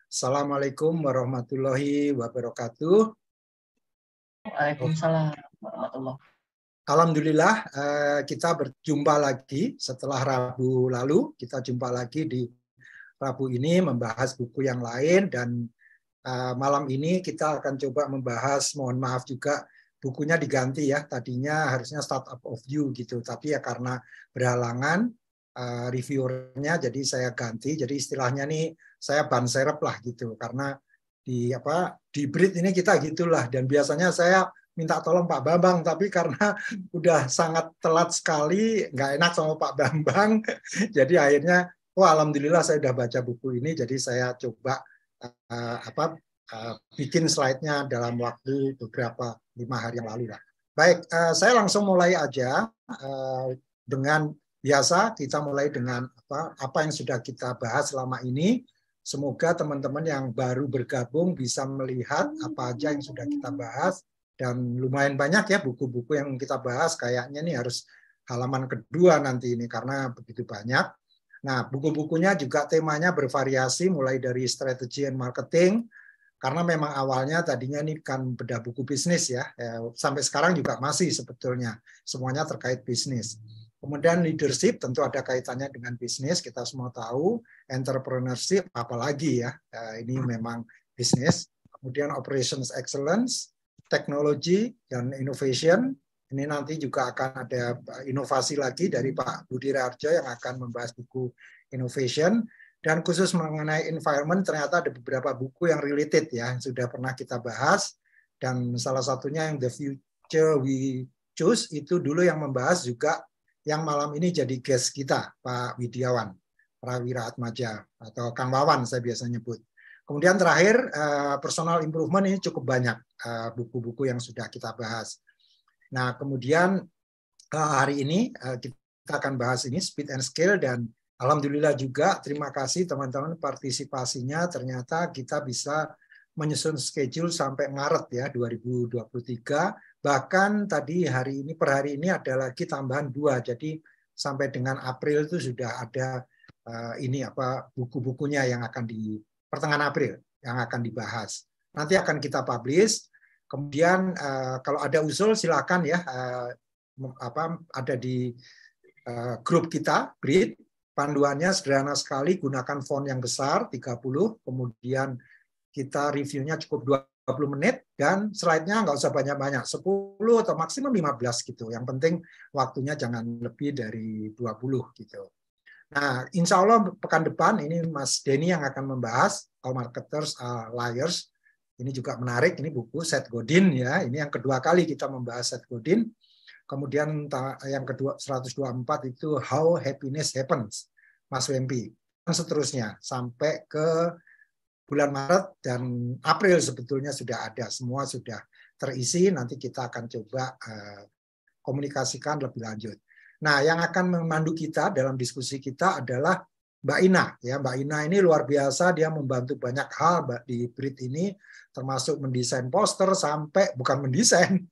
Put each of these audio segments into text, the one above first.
Assalamualaikum warahmatullahi wabarakatuh. Waalaikumsalam warahmatullahi. Alhamdulillah kita berjumpa lagi setelah Rabu lalu. Kita jumpa lagi di Rabu ini membahas buku yang lain, dan malam ini kita akan coba membahas, mohon maaf juga bukunya diganti ya. Tadinya harusnya Startup of You gitu, tapi ya karena berhalangan reviewernya jadi saya ganti. Jadi istilahnya nih saya ban serep lah gitu, karena di Brit ini kita gitulah, dan biasanya saya minta tolong Pak Bambang, tapi karena udah sangat telat sekali, nggak enak sama Pak Bambang, jadi akhirnya, alhamdulillah saya udah baca buku ini, jadi saya coba bikin slide-nya dalam waktu beberapa 5 hari yang lalu lah. Baik, saya langsung mulai aja dengan biasa, kita mulai dengan apa yang sudah kita bahas selama ini. Semoga teman-teman yang baru bergabung bisa melihat apa aja yang sudah kita bahas. Dan lumayan banyak ya buku-buku yang kita bahas, kayaknya nih harus halaman kedua nanti ini karena begitu banyak. Nah, buku-bukunya juga temanya bervariasi, mulai dari strategi and marketing, karena memang awalnya tadinya ini kan bedah buku bisnis ya, sampai sekarang juga masih sebetulnya, semuanya terkait bisnis. Kemudian leadership tentu ada kaitannya dengan bisnis, kita semua tahu, entrepreneurship apalagi ya, ini memang bisnis. Kemudian operations excellence, teknologi dan innovation. Ini nanti juga akan ada inovasi lagi dari Pak Budi Raharjo yang akan membahas buku innovation. Dan khusus mengenai environment, ternyata ada beberapa buku yang related ya, yang sudah pernah kita bahas. Dan salah satunya yang The Future We Choose, itu dulu yang membahas juga, yang malam ini jadi guest kita, Pak Widiawan Prawira Atmaja, atau Kang Wawan saya biasa nyebut. Kemudian terakhir, personal improvement, ini cukup banyak buku-buku yang sudah kita bahas. Nah, kemudian hari ini kita akan bahas ini, speed and scale, dan alhamdulillah juga terima kasih teman-teman partisipasinya, ternyata kita bisa menyusun schedule sampai Maret ya 2023, bahkan tadi hari ini per hari ini ada lagi tambahan 2, jadi sampai dengan April itu sudah ada buku-bukunya yang akan di pertengahan April yang akan dibahas. Nanti akan kita publish. Kemudian kalau ada usul silakan ya, ada di grup kita, Brit. Panduannya sederhana sekali, gunakan font yang besar 30, kemudian kita reviewnya cukup 20 menit, dan slide-nya nggak usah banyak-banyak, 10 atau maksimum 15 gitu. Yang penting waktunya jangan lebih dari 20 gitu. Nah, insya Allah pekan depan ini Mas Denny yang akan membahas All Marketers Are Liars. Ini juga menarik, ini buku Seth Godin ya. Ini yang kedua kali kita membahas Seth Godin. Kemudian yang kedua 124 itu How Happiness Happens, Mas Wempi. Dan seterusnya sampai ke bulan Maret dan April sebetulnya sudah ada, semua sudah terisi. Nanti kita akan coba komunikasikan lebih lanjut. Nah, yang akan memandu kita dalam diskusi kita adalah Mbak Ina. Ya, Mbak Ina ini luar biasa, dia membantu banyak hal di Brit ini, termasuk mendesain poster sampai, bukan mendesain,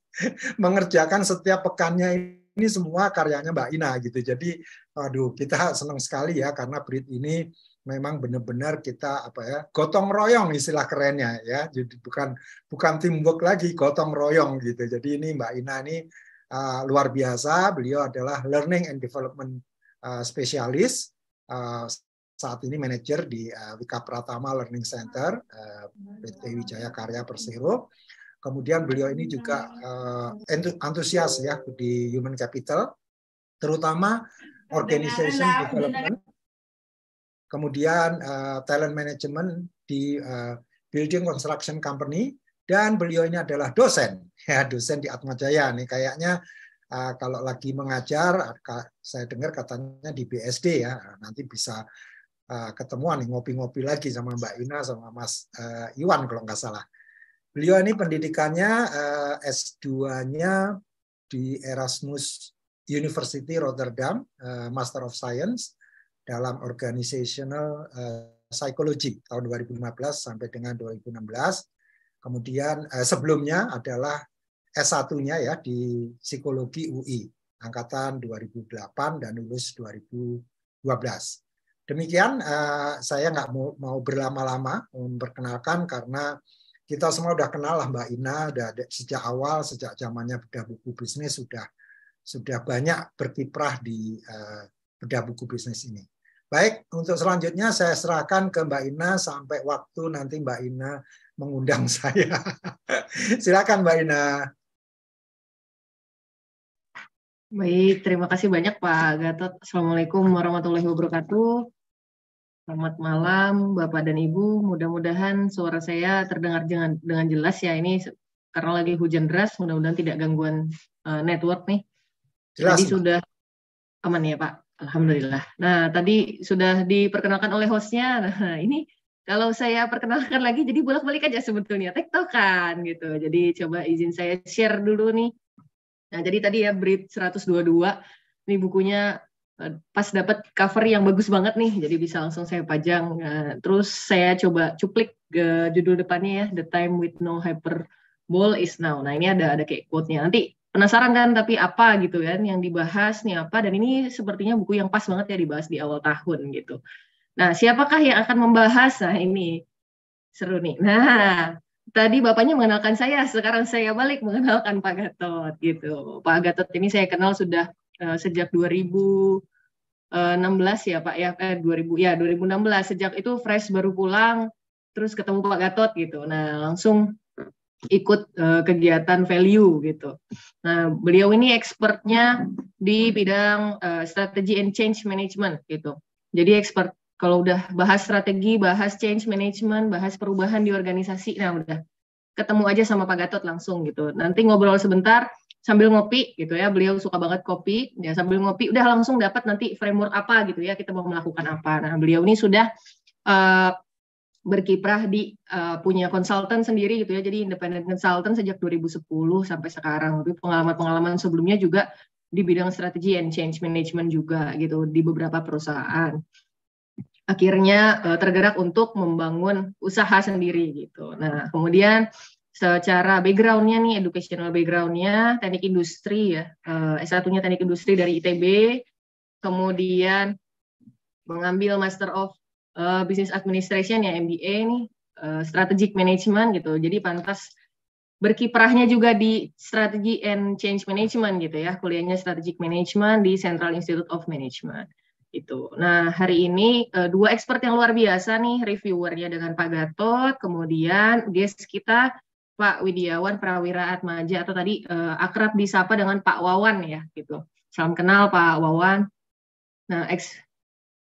mengerjakan setiap pekannya ini semua karyanya Mbak Ina gitu. Jadi, aduh, kita senang sekali ya karena Brit ini memang benar-benar kita gotong royong istilah kerennya ya. Jadi bukan teamwork lagi, gotong royong gitu. Jadi ini Mbak Ina ini luar biasa, beliau adalah Learning and Development Specialist, saat ini manajer di Wika Pratama Learning Center, PT Wijaya Karya Persero. Kemudian beliau ini juga antusias ya di human capital, terutama organization development, kemudian talent management di building construction company. Dan beliau ini adalah dosen, ya dosen di Atmajaya nih. Kayaknya kalau lagi mengajar, saya dengar katanya di BSD ya. Nanti bisa ketemuan nih, ngopi-ngopi lagi sama Mbak Ina sama Mas Iwan kalau nggak salah. Beliau ini pendidikannya S2-nya di Erasmus University Rotterdam, Master of Science dalam Organizational Psychology tahun 2015 sampai dengan 2016. Kemudian sebelumnya adalah S1-nya ya di Psikologi UI angkatan 2008 dan lulus 2012. Demikian, saya nggak mau berlama-lama memperkenalkan karena kita semua udah kenal lah Mbak Ina, sejak awal, sejak zamannya bedah buku bisnis sudah banyak berkiprah di bedah buku bisnis ini. Baik, untuk selanjutnya saya serahkan ke Mbak Ina sampai waktu nanti Mbak Ina mengundang saya. Silakan Mbak Ina. Baik, terima kasih banyak Pak Gatot. Assalamualaikum warahmatullahi wabarakatuh. Selamat malam Bapak dan Ibu. Mudah-mudahan suara saya terdengar dengan jelas ya. Ini karena lagi hujan deras, mudah-mudahan tidak gangguan network nih. Jelas, tadi Mbak. Sudah aman ya Pak. Alhamdulillah. Nah, tadi sudah diperkenalkan oleh hostnya. Nah, ini kalau saya perkenalkan lagi, jadi bolak-balik aja sebetulnya, tektokan gitu. Jadi coba izin saya share dulu nih. Nah, jadi tadi ya Brit 122, ini bukunya pas dapat cover yang bagus banget nih, jadi bisa langsung saya pajang. Nah, terus saya coba cuplik judul depannya ya, The Time with No Hyperbole is Now. Nah, ini ada kayak quote-nya. Nanti penasaran kan, tapi apa gitu kan yang dibahas nih apa, dan ini sepertinya buku yang pas banget ya dibahas di awal tahun gitu. Nah, siapakah yang akan membahas? Nah, ini seru nih. Nah, tadi Bapaknya mengenalkan saya, sekarang saya balik mengenalkan Pak Gatot gitu. Pak Gatot ini saya kenal sudah sejak 2016 ya Pak ya, 2016, sejak itu fresh baru pulang, terus ketemu Pak Gatot gitu. Nah, langsung ikut kegiatan value gitu. Nah, beliau ini expertnya di bidang strategi and change management gitu. Jadi expert kalau udah bahas strategi, bahas change management, bahas perubahan di organisasi, nah udah ketemu aja sama Pak Gatot langsung gitu. Nanti ngobrol sebentar sambil ngopi gitu ya. Beliau suka banget kopi, ya sambil ngopi udah langsung dapat nanti framework apa gitu ya, kita mau melakukan apa. Nah, beliau ini sudah berkiprah di punya konsultan sendiri gitu ya. Jadi independent consultant sejak 2010 sampai sekarang. Tapi pengalaman-pengalaman sebelumnya juga di bidang strategi and change management juga gitu di beberapa perusahaan. Akhirnya tergerak untuk membangun usaha sendiri gitu. Nah, kemudian secara background-nya nih, educational background-nya teknik industri ya, S1-nya teknik industri dari ITB, kemudian mengambil Master of Business Administration ya, MBA nih, Strategic Management gitu. Jadi pantas berkiprahnya juga di Strategy and Change Management gitu ya, kuliahnya Strategic Management di Central Institute of Management. Itu. Nah, hari ini dua expert yang luar biasa nih, reviewernya dengan Pak Gatot, kemudian guest kita Pak Widiawan Prawira Atmaja, atau tadi akrab disapa dengan Pak Wawan ya, gitu. Salam kenal Pak Wawan. Nah,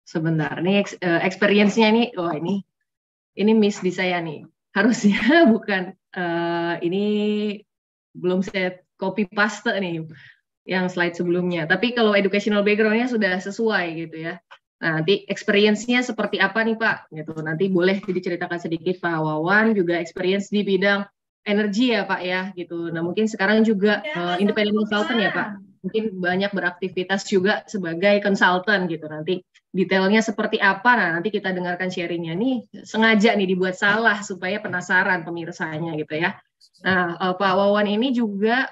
sebentar, nih experience-nya ini, wah ini miss di saya nih. Harusnya bukan, ini belum saya copy paste nih yang slide sebelumnya. Tapi kalau educational background-nya sudah sesuai gitu ya. Nah, nanti experience-nya seperti apa nih Pak? Gitu. Nanti boleh diceritakan sedikit Pak Wawan, juga experience di bidang energi ya Pak ya. Gitu. Nah, mungkin sekarang juga independent consultant ya Pak. Mungkin banyak beraktivitas juga sebagai consultant gitu. Nanti detailnya seperti apa? Nah, nanti kita dengarkan sharingnya nih. Sengaja nih dibuat salah supaya penasaran pemirsanya gitu ya. Nah, Pak Wawan ini juga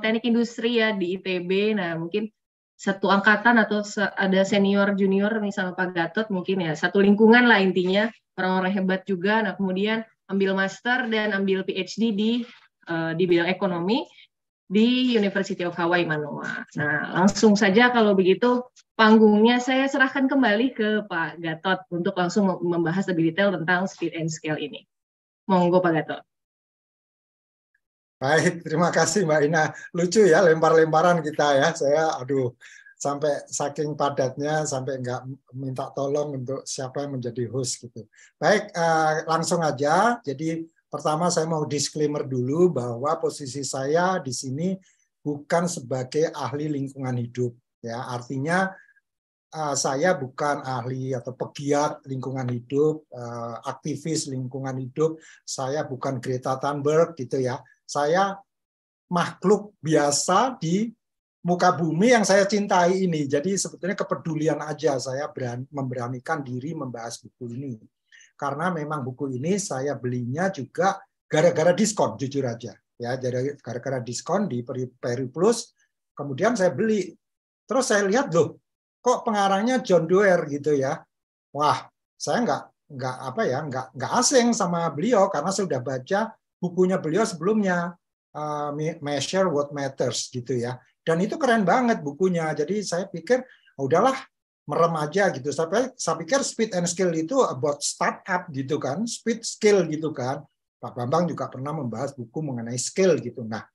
teknik industri ya di ITB. Nah, mungkin satu angkatan atau ada senior junior nih sama Pak Gatot mungkin ya, satu lingkungan lah intinya, orang-orang hebat juga. Nah, kemudian ambil master dan ambil PhD di bidang ekonomi di University of Hawaii Manoa. Nah, langsung saja kalau begitu panggungnya saya serahkan kembali ke Pak Gatot untuk langsung membahas lebih detail tentang speed and scale ini. Monggo Pak Gatot. Baik, terima kasih Mbak Ina. Lucu ya lempar-lemparan kita ya. Saya sampai saking padatnya sampai nggak minta tolong untuk siapa yang menjadi host gitu. Baik, langsung aja. Jadi pertama saya mau disclaimer dulu bahwa posisi saya di sini bukan sebagai ahli lingkungan hidup. Ya, artinya saya bukan ahli atau pegiat lingkungan hidup, aktivis lingkungan hidup. Saya bukan Greta Thunberg gitu ya. Saya makhluk biasa di muka bumi yang saya cintai ini. Jadi sebetulnya kepedulian aja saya memberanikan diri membahas buku ini. Karena memang buku ini saya belinya juga gara-gara diskon, jujur aja. Ya, jadi gara-gara diskon di Periplus, kemudian saya beli. Terus saya lihat loh, kok pengarangnya John Doerr gitu ya. wah, saya nggak asing sama beliau karena saya sudah baca bukunya beliau sebelumnya, Measure What Matters gitu ya. Dan itu keren banget bukunya. Jadi saya pikir udahlah, merem aja gitu. Saya pikir Speed and Skill itu about startup gitu kan, speed skill gitu kan. Pak Bambang juga pernah membahas buku mengenai skill gitu. Nah,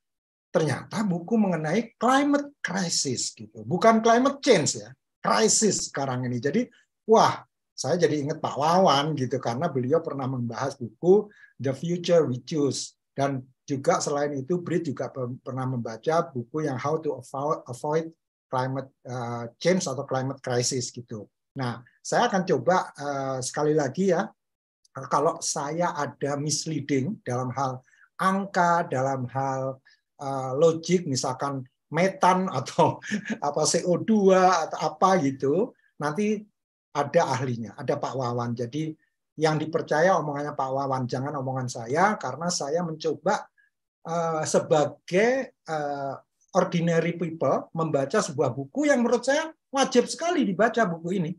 ternyata buku mengenai climate crisis gitu. Bukan climate change ya, crisis sekarang ini. Jadi, wah, saya jadi ingat Pak Wawan gitu karena beliau pernah membahas buku The Future We Choose. Dan juga selain itu Brit juga pernah membaca buku yang How to Avoid Climate Change atau Climate Crisis gitu. Nah, saya akan coba sekali lagi ya, kalau saya ada misleading dalam hal angka, dalam hal logik, misalkan metan atau apa CO2 atau apa gitu, nanti ada ahlinya, ada Pak Wawan. Jadi yang dipercaya omongannya Pak Wawan, jangan omongan saya, karena saya mencoba sebagai ordinary people membaca sebuah buku yang menurut saya wajib sekali dibaca buku ini.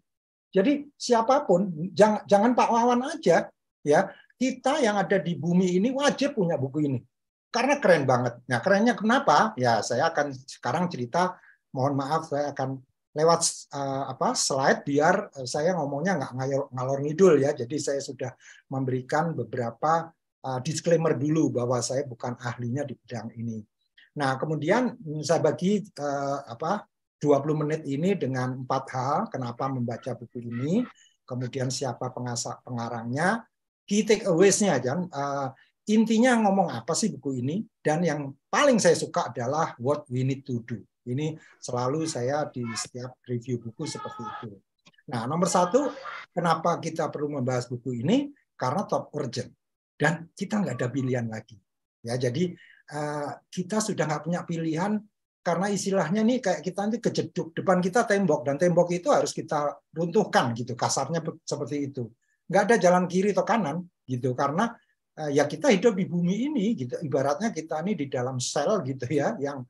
Jadi siapapun, jangan Pak Wawan aja, ya, kita yang ada di bumi ini wajib punya buku ini. Karena keren banget. Nah, kerennya kenapa? Ya, saya akan sekarang cerita, mohon maaf saya akan lewat slide biar saya ngomongnya nggak ngalor ngidul ya. Jadi saya sudah memberikan beberapa disclaimer dulu bahwa saya bukan ahlinya di bidang ini. Nah, kemudian saya bagi 20 menit ini dengan 4 hal kenapa membaca buku ini, kemudian siapa pengarangnya, key takeaways-nya, intinya ngomong apa sih buku ini, dan yang paling saya suka adalah what we need to do. Ini selalu saya di setiap review buku seperti itu. Nah, nomor 1, kenapa kita perlu membahas buku ini? Karena top urgent. Dan kita nggak ada pilihan lagi. Ya, jadi kita sudah nggak punya pilihan, karena istilahnya nih kayak kita nanti kejeduk, depan kita tembok, dan tembok itu harus kita runtuhkan gitu, kasarnya seperti itu. Nggak ada jalan kiri atau kanan gitu, karena ya kita hidup di bumi ini gitu, ibaratnya kita ini di dalam sel gitu ya, yang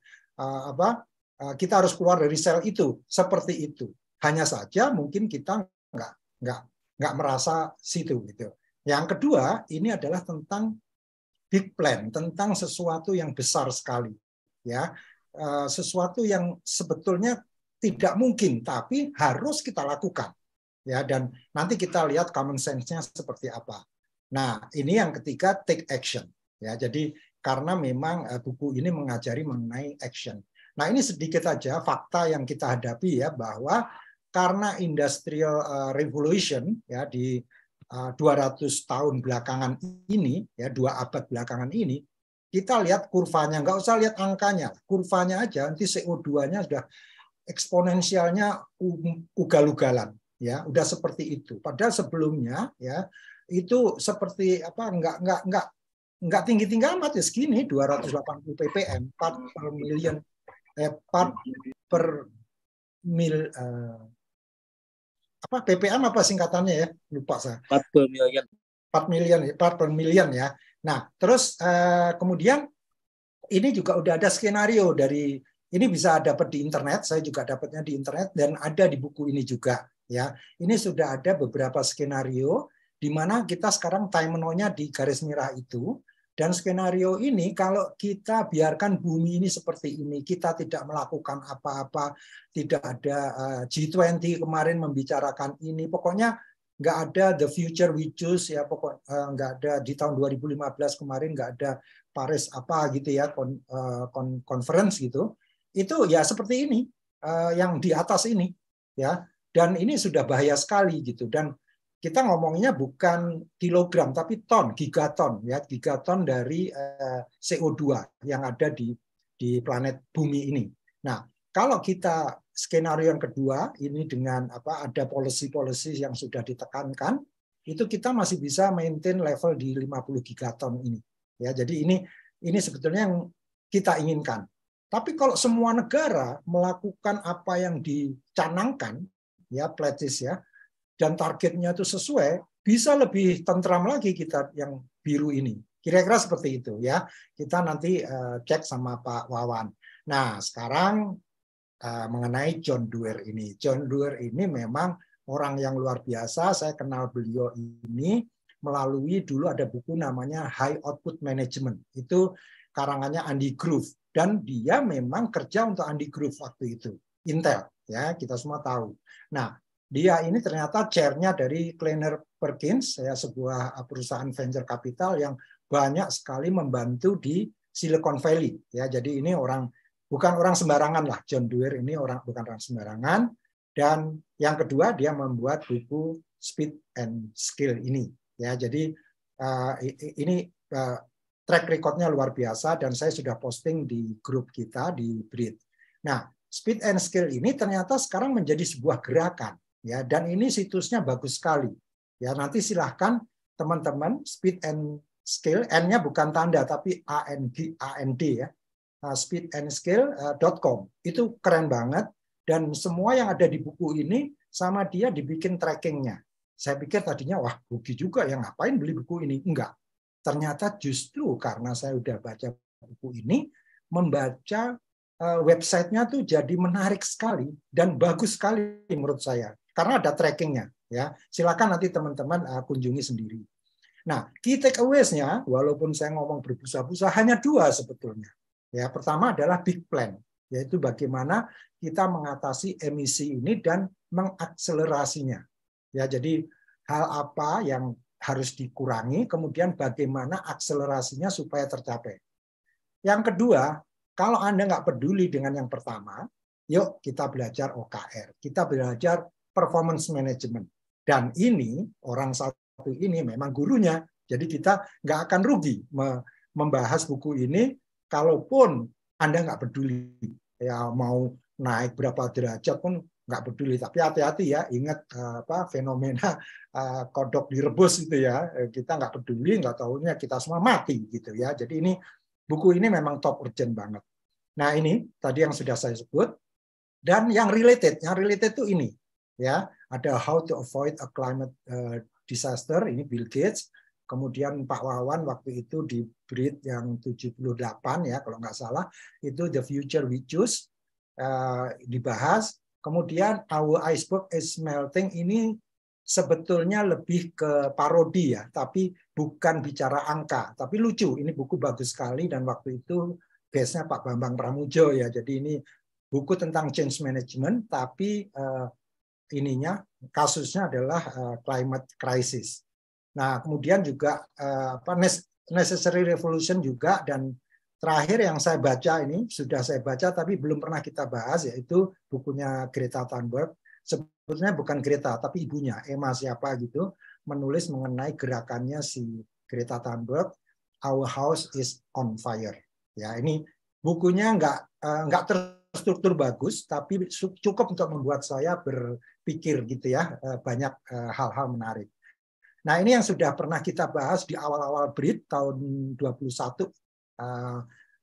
kita harus keluar dari sel itu, seperti itu. Hanya saja mungkin kita nggak merasa situ gitu. Yang kedua, ini adalah tentang big plan, tentang sesuatu yang besar sekali, ya, sesuatu yang sebetulnya tidak mungkin tapi harus kita lakukan, ya, dan nanti kita lihat common sense-nya seperti apa. Nah, ini yang ketiga, take action, ya. Jadi karena memang buku ini mengajari mengenai action. Nah, ini sedikit aja fakta yang kita hadapi ya, bahwa karena industrial revolution ya di 200 tahun belakangan ini, ya 2 abad belakangan ini, kita lihat kurvanya, nggak usah lihat angkanya, kurvanya aja, nanti CO2-nya sudah eksponensialnya ugal-ugalan, ya, udah seperti itu. Padahal sebelumnya, ya, itu seperti apa, nggak tinggi-tinggi amat ya, segini 280 ppm, part per million, part per mil, apa ppm apa singkatannya ya, lupa saya. Part per million. Part per million ya. Nah, terus kemudian ini juga udah ada skenario dari ini, bisa dapat di internet, saya juga dapatnya di internet, dan ada di buku ini juga ya. Ini sudah ada beberapa skenario di mana kita sekarang time now-nya di garis merah itu. Dan skenario ini kalau kita biarkan bumi ini seperti ini, kita tidak melakukan apa-apa, tidak ada G20 kemarin membicarakan ini, pokoknya nggak ada the future we choose ya, nggak ada di tahun 2015 kemarin, nggak ada Paris apa gitu ya, conference gitu, itu ya seperti ini, yang di atas ini ya, dan ini sudah bahaya sekali gitu. Dan kita ngomongnya bukan kilogram tapi ton, gigaton ya, gigaton dari CO2 yang ada di planet bumi ini. Nah, kalau kita skenario yang kedua ini dengan ada policy yang sudah ditekankan, itu kita masih bisa maintain level di 50 gigaton ini. Ya, jadi ini sebetulnya yang kita inginkan. Tapi kalau semua negara melakukan apa yang dicanangkan ya, pledges ya, dan targetnya itu sesuai, bisa lebih tentram lagi kita yang biru ini. Kira-kira seperti itu ya. Kita nanti cek sama Pak Wawan. Nah, sekarang mengenai John Deere ini. John Deere ini memang orang yang luar biasa. Saya kenal beliau ini melalui dulu ada buku namanya High Output Management. Itu karangannya Andy Grove, dan dia memang kerja untuk Andy Grove waktu itu, Intel, ya kita semua tahu. Nah, dia ini ternyata chairnya dari Kleiner Perkins, ya sebuah perusahaan venture capital yang banyak sekali membantu di Silicon Valley. Ya, jadi ini bukan orang sembarangan lah, John Doerr ini bukan orang sembarangan. Dan yang kedua, dia membuat buku Speed and Skill ini. Ya, jadi ini track record-nya luar biasa, dan saya sudah posting di grup kita di BRID. Nah, Speed and Skill ini ternyata sekarang menjadi sebuah gerakan, ya, dan ini situsnya bagus sekali. Ya, nanti silahkan teman-teman, Speed and Skill, N-nya bukan tanda tapi AND ya, speedandskill.com. Itu keren banget, dan semua yang ada di buku ini sama dia dibikin trackingnya. Saya pikir tadinya, wah rugi juga ya, ngapain beli buku ini? Enggak. Ternyata justru karena saya udah baca buku ini, membaca websitenya tuh jadi menarik sekali dan bagus sekali menurut saya. Karena ada trackingnya. Ya, silakan nanti teman-teman kunjungi sendiri. Nah, key takeaways-nya, walaupun saya ngomong berbusa-busa, hanya 2 sebetulnya. Ya, pertama adalah big plan, yaitu bagaimana kita mengatasi emisi ini dan mengakselerasinya. Ya, jadi hal apa yang harus dikurangi, kemudian bagaimana akselerasinya supaya tercapai. Yang kedua, kalau Anda nggak peduli dengan yang pertama, yuk kita belajar OKR, kita belajar performance management. Dan ini, orang satu ini memang gurunya, jadi kita nggak akan rugi membahas buku ini, kalaupun Anda nggak peduli. Ya, mau naik berapa derajat pun nggak peduli, tapi hati-hati ya, ingat fenomena kodok direbus itu ya, kita nggak peduli, nggak tahunya kita semua mati gitu ya. Jadi ini buku ini memang top urgent banget. Nah, ini tadi yang sudah saya sebut, dan yang related itu ini ya, ada How to Avoid a Climate Disaster, ini Bill Gates. Kemudian Pak Wawan waktu itu di BRID yang 78 ya kalau nggak salah, itu The Future We Choose dibahas. Kemudian Our Iceberg is Melting, ini sebetulnya lebih ke parodi ya, tapi bukan bicara angka, tapi lucu. Ini buku bagus sekali, dan waktu itu guest-nya Pak Bambang Pramujo ya. Jadi ini buku tentang change management, tapi kasusnya adalah climate crisis. Nah, kemudian juga necessary revolution juga, dan terakhir yang saya baca ini, sudah saya baca tapi belum pernah kita bahas, yaitu bukunya Greta Thunberg. Sebetulnya bukan Greta, tapi ibunya, Emma siapa gitu, menulis mengenai gerakannya si Greta Thunberg, Our House is on Fire. Ya, ini bukunya nggak terstruktur bagus, tapi cukup untuk membuat saya berpikir gitu ya, banyak hal-hal menarik. Nah, ini yang sudah pernah kita bahas di awal-awal BRID tahun 21,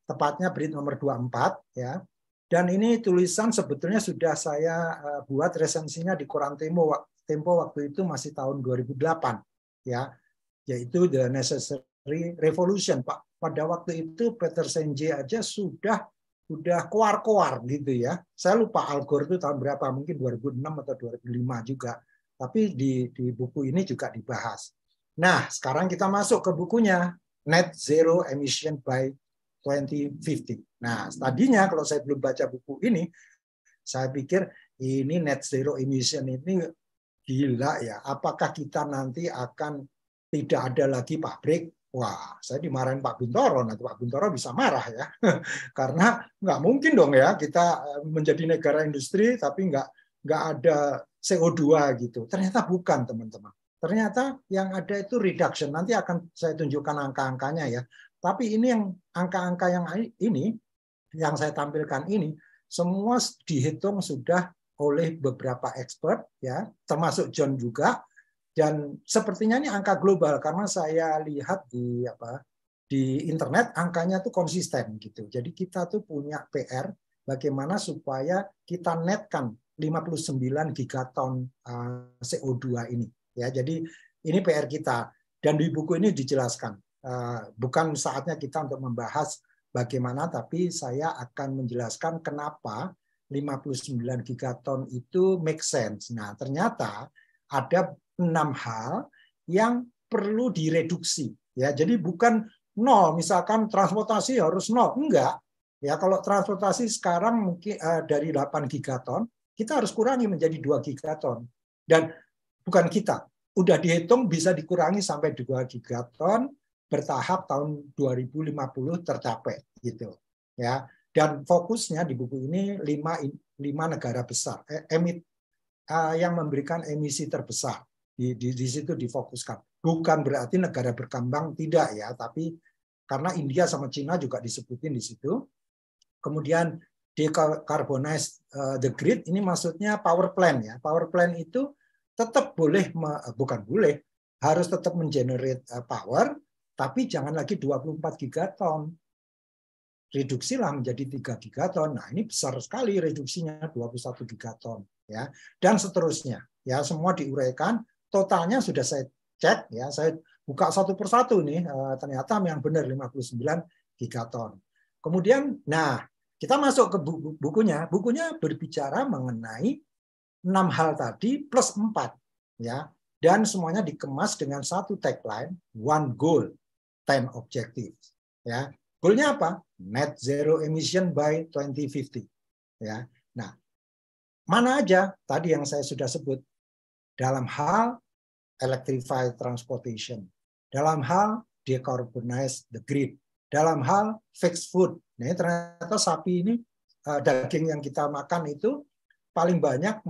tepatnya BRID nomor 24 ya. Dan ini tulisan sebetulnya sudah saya buat resensinya di koran Tempo waktu itu masih tahun 2008 ya, yaitu The Necessary Revolution. Pak, pada waktu itu Peter Senge aja sudah keluar gitu ya. Saya lupa Al Gore itu tahun berapa, mungkin 2006 atau 2005 juga. Tapi di buku ini juga dibahas. Nah, sekarang kita masuk ke bukunya Net Zero Emission by 2050. Nah, tadinya kalau saya belum baca buku ini, saya pikir ini net zero emission ini gila ya. Apakah kita nanti akan tidak ada lagi pabrik? Wah, saya dimarahin Pak Buntoro. Nanti Pak Buntoro bisa marah ya. Karena nggak mungkin dong ya kita menjadi negara industri tapi nggak ada CO2 gitu. Ternyata bukan, teman-teman. Ternyata yang ada itu reduction. Nanti akan saya tunjukkan angka-angkanya ya. Tapi ini yang angka-angka yang ini, yang saya tampilkan ini, semua dihitung sudah oleh beberapa expert, ya, termasuk John juga. Dan sepertinya ini angka global, karena saya lihat di internet angkanya tuh konsisten gitu. Jadi kita tuh punya PR bagaimana supaya kita netkan 59 gigaton CO2 ini. Ya, jadi ini PR kita. Dan di buku ini dijelaskan. Bukan saatnya kita untuk membahas bagaimana, tapi saya akan menjelaskan kenapa 59 gigaton itu make sense. Nah, ternyata ada 6 hal yang perlu direduksi. Ya, jadi bukan nol, misalkan transportasi harus nol, enggak. Ya, kalau transportasi sekarang mungkin dari 8 gigaton, kita harus kurangi menjadi 2 gigaton. Dan bukan kita, udah dihitung bisa dikurangi sampai 2 gigaton bertahap tahun 2050 tercapai gitu. Ya. Dan fokusnya di buku ini 5 negara besar yang memberikan emisi terbesar. Di situ difokuskan. Bukan berarti negara berkembang tidak ya, tapi karena India sama Cina juga disebutin di situ. Kemudian decarbonize the grid, ini maksudnya power plant ya. Power plant itu tetap boleh, bukan boleh, harus tetap mengenerate power, tapi jangan lagi 24 gigaton. Reduksilah menjadi 3 gigaton. Nah, ini besar sekali reduksinya 21 gigaton ya. Dan seterusnya. Ya, semua diuraikan, totalnya sudah saya cek ya, saya buka satu persatu nih, ternyata yang benar 59 gigaton. Kemudian nah, kita masuk ke bukunya. Bukunya berbicara mengenai 6 hal tadi plus 4 ya. Dan semuanya dikemas dengan satu tagline, one goal, 10 objectives ya. Goalnya apa? Net zero emission by 2050. Ya. Nah, mana aja tadi yang saya sudah sebut dalam hal electrified transportation, dalam hal decarbonize the grid, dalam hal fixed food. Nah, ternyata sapi ini daging yang kita makan itu paling banyak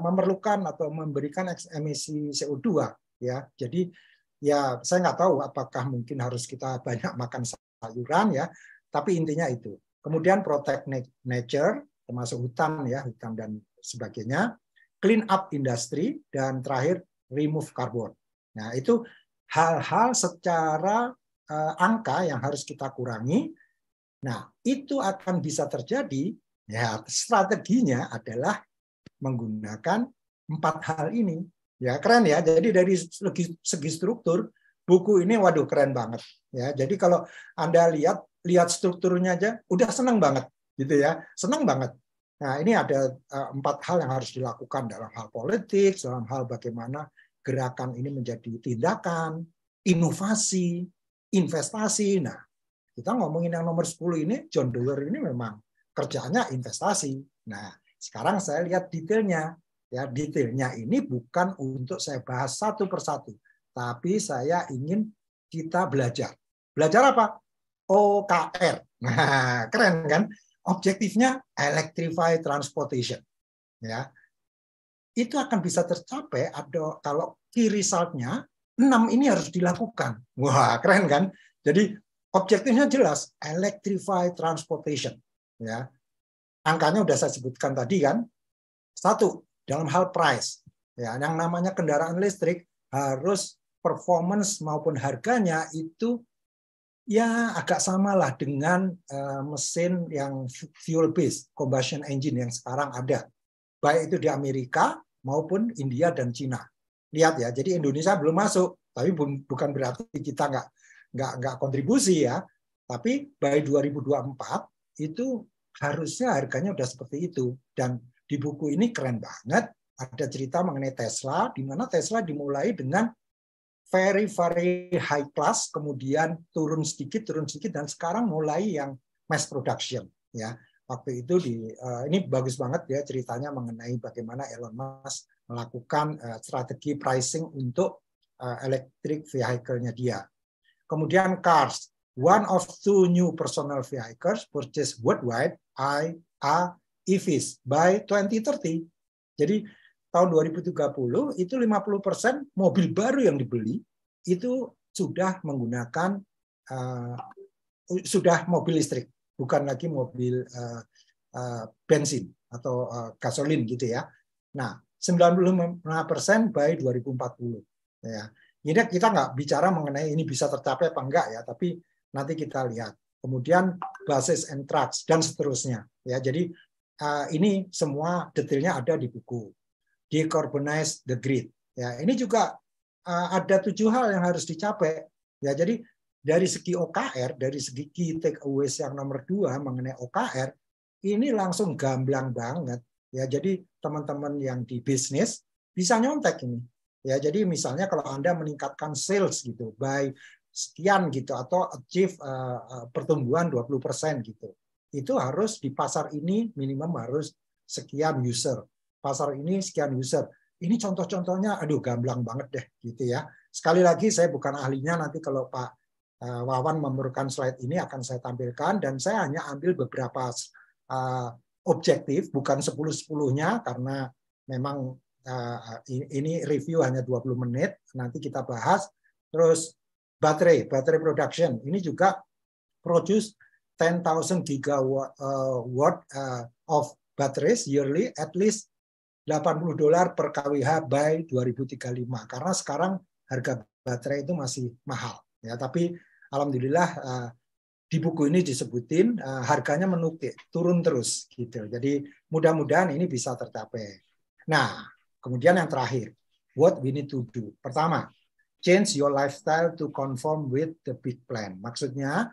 memerlukan atau memberikan emisi CO2 ya. Jadi ya saya nggak tahu apakah mungkin harus kita banyak makan sayuran ya, tapi intinya itu. Kemudian protect nature, termasuk hutan ya, hutan dan sebagainya, clean up industry, dan terakhir remove carbon. Nah, itu hal-hal secara angka yang harus kita kurangi. Nah, itu akan bisa terjadi ya, strateginya adalah menggunakan 4 hal ini. Ya, keren ya. Jadi dari segi struktur buku ini waduh keren banget ya. Jadi kalau Anda lihat strukturnya aja udah seneng banget gitu ya. Seneng banget. Nah, ini ada 4 hal yang harus dilakukan dalam hal politik, dalam hal bagaimana gerakan ini menjadi tindakan, inovasi, investasi. Nah, kita ngomongin yang nomor 10 ini, John Doerr ini memang kerjanya investasi. Nah, sekarang saya lihat detailnya. Ya, detailnya ini bukan untuk saya bahas satu persatu, tapi saya ingin kita belajar. Belajar apa? OKR. Nah, keren kan? Objektifnya electrified transportation. Ya. Itu akan bisa tercapai kalau key result-nya 6 ini harus dilakukan. Wah, keren kan? Jadi objektifnya jelas, electrified transportation. Ya. Angkanya udah saya sebutkan tadi kan. 1, dalam hal price. Ya, yang namanya kendaraan listrik harus performance maupun harganya itu ya agak samalah dengan mesin yang fuel based combustion engine yang sekarang ada. Baik itu di Amerika maupun India dan Cina. Lihat ya, jadi Indonesia belum masuk, tapi bukan berarti kita nggak kontribusi ya. Tapi by 2024 itu harusnya harganya udah seperti itu. Dan di buku ini keren banget, ada cerita mengenai Tesla, di mana Tesla dimulai dengan very high class, kemudian turun sedikit, dan sekarang mulai yang mass production. Ya, waktu itu ini bagus banget ya ceritanya mengenai bagaimana Elon Musk melakukan strategi pricing untuk electric vehicle-nya dia. Kemudian cars, one of 2 new personal vehicles purchased worldwide are EVs by 2030. Jadi tahun 2030 itu 50% mobil baru yang dibeli itu sudah menggunakan sudah mobil listrik, bukan lagi mobil bensin atau gasolin gitu ya. Nah, 95% by 2040. Ya. Ini kita nggak bicara mengenai ini bisa tercapai apa enggak ya, tapi nanti kita lihat. Kemudian buses and trucks dan seterusnya. Ya, jadi ini semua detailnya ada di buku. Decarbonize the grid. Ya, ini juga ada 7 hal yang harus dicapai. Ya, jadi dari segi OKR, dari segi key takeaways yang nomor 2 mengenai OKR, ini langsung gamblang banget ya. Jadi teman-teman yang di bisnis bisa nyontek ini. Ya, jadi misalnya kalau Anda meningkatkan sales gitu by sekian gitu atau achieve pertumbuhan 20% gitu. Itu harus di pasar ini minimum harus sekian user. Pasar ini sekian user. Ini contoh-contohnya aduh gamblang banget deh gitu ya. Sekali lagi saya bukan ahlinya, nanti kalau Pak Wawan memerlukan slide ini akan saya tampilkan, dan saya hanya ambil beberapa objektif, bukan 10-10-nya karena memang ini review hanya 20 menit, nanti kita bahas. Terus baterai production, ini juga produce 10,000 gigawatt of batteries yearly, at least $80 per kWh by 2035. Karena sekarang harga baterai itu masih mahal. Ya, tapi alhamdulillah di buku ini disebutin harganya menukik, turun terus gitu. Jadi mudah-mudahan ini bisa tercapai. Nah, kemudian yang terakhir, what we need to do. Pertama, change your lifestyle to conform with the big plan. Maksudnya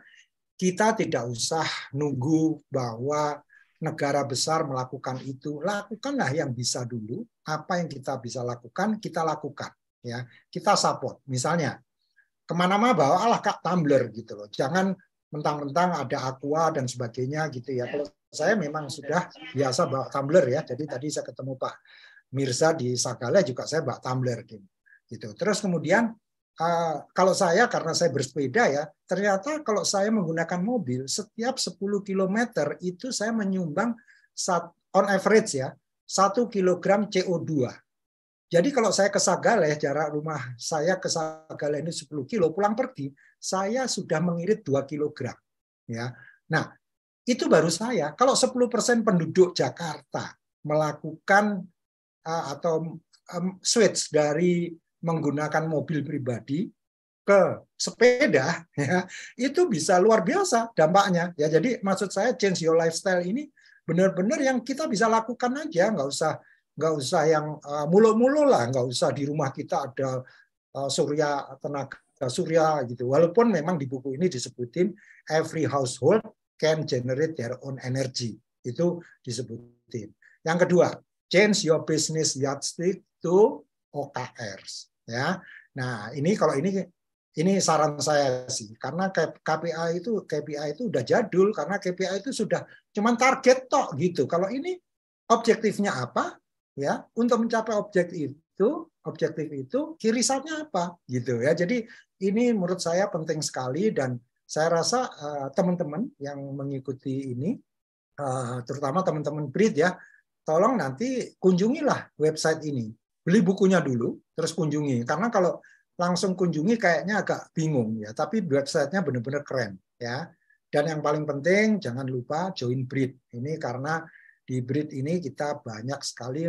kita tidak usah nunggu bahwa negara besar melakukan itu. Lakukanlah yang bisa dulu. Apa yang kita bisa lakukan, kita lakukan. Ya, kita support. Misalnya kemana-mana bawa alah Kak tumbler gitu loh. Jangan mentang-mentang ada aqua dan sebagainya gitu ya. Kalau saya memang sudah biasa bawa tumbler ya. Jadi tadi saya ketemu Pak Mirza di Sagala juga saya bawa tumbler gitu. Terus kemudian kalau saya karena saya bersepeda ya, ternyata kalau saya menggunakan mobil setiap 10 km itu saya menyumbang on average ya 1 kg CO2. Jadi kalau saya ke Sagaleh, jarak rumah saya ke Sagaleh ini 10 kilo, pulang pergi, saya sudah mengirit 2 kg. Ya. Nah, itu baru saya. Kalau 10% penduduk Jakarta melakukan atau switch dari menggunakan mobil pribadi ke sepeda, ya, itu bisa luar biasa dampaknya. Ya, jadi maksud saya change your lifestyle ini benar-benar yang kita bisa lakukan aja, nggak usah yang mulu-mulu lah, nggak usah di rumah kita ada tenaga surya gitu. Walaupun memang di buku ini disebutin every household can generate their own energy, itu disebutin. Yang kedua, change your business yardstick to OKRs. Ya, nah ini kalau ini saran saya sih, karena KPI itu udah jadul, karena KPI itu sudah cuman target tok gitu. Kalau ini objektifnya apa? Ya, untuk mencapai objektif itu kirisannya apa gitu ya. Jadi ini menurut saya penting sekali, dan saya rasa teman-teman yang mengikuti ini terutama teman-teman BRID ya, tolong nanti kunjungilah website ini. Beli bukunya dulu terus kunjungi, karena kalau langsung kunjungi kayaknya agak bingung ya, tapi websitenya benar-benar keren ya. Dan yang paling penting jangan lupa join BRID ini, karena di BRID ini kita banyak sekali,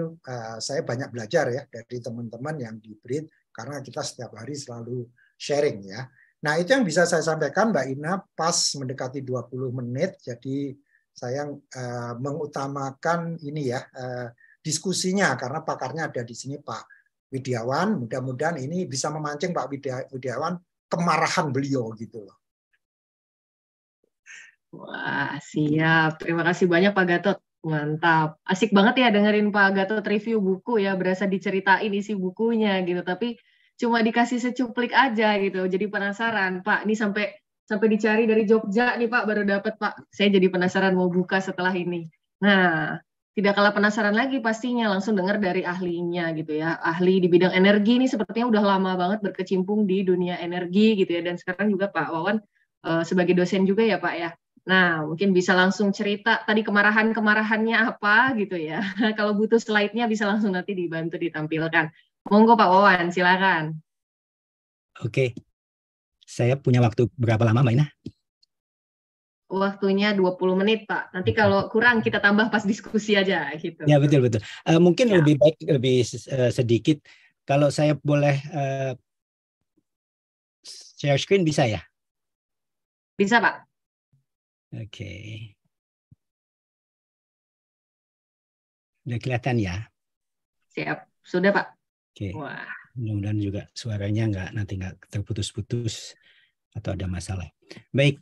saya banyak belajar ya dari teman-teman yang di BRID, karena kita setiap hari selalu sharing ya. Nah itu yang bisa saya sampaikan Mbak Ina, pas mendekati 20 menit, jadi saya mengutamakan ini ya diskusinya, karena pakarnya ada di sini Pak Widiawan. Mudah-mudahan ini bisa memancing Pak Widiawan kemarahan beliau gitu loh. Wah, siap. Terima kasih banyak Pak Gatot. Mantap. Asik banget ya dengerin Pak Gatot review buku ya, berasa diceritain isi bukunya gitu, tapi cuma dikasih secuplik aja gitu. Jadi penasaran, Pak. Ini sampai dicari dari Jogja nih Pak, baru dapat Pak. Saya jadi penasaran mau buka setelah ini. Nah, tidak kalah penasaran lagi pastinya langsung dengar dari ahlinya gitu ya. Ahli di bidang energi ini sepertinya udah lama banget berkecimpung di dunia energi gitu ya, dan sekarang juga Pak Wawan sebagai dosen juga ya Pak ya. Nah, mungkin bisa langsung cerita tadi kemarahannya apa gitu ya. Kalau butuh slide-nya bisa langsung nanti dibantu ditampilkan. Monggo Pak Wawan, silakan. Oke. Saya punya waktu berapa lama Mbak Ina? Waktunya 20 menit Pak. Nanti kalau kurang kita tambah pas diskusi aja gitu. Ya, betul. Mungkin ya, lebih baik lebih sedikit. Kalau saya boleh share screen bisa ya? Bisa Pak. Oke. Udah kelihatan ya? Siap. Sudah Pak. Oke. Wah. Mudah-mudahan juga suaranya nanti nggak terputus-putus atau ada masalah. Baik,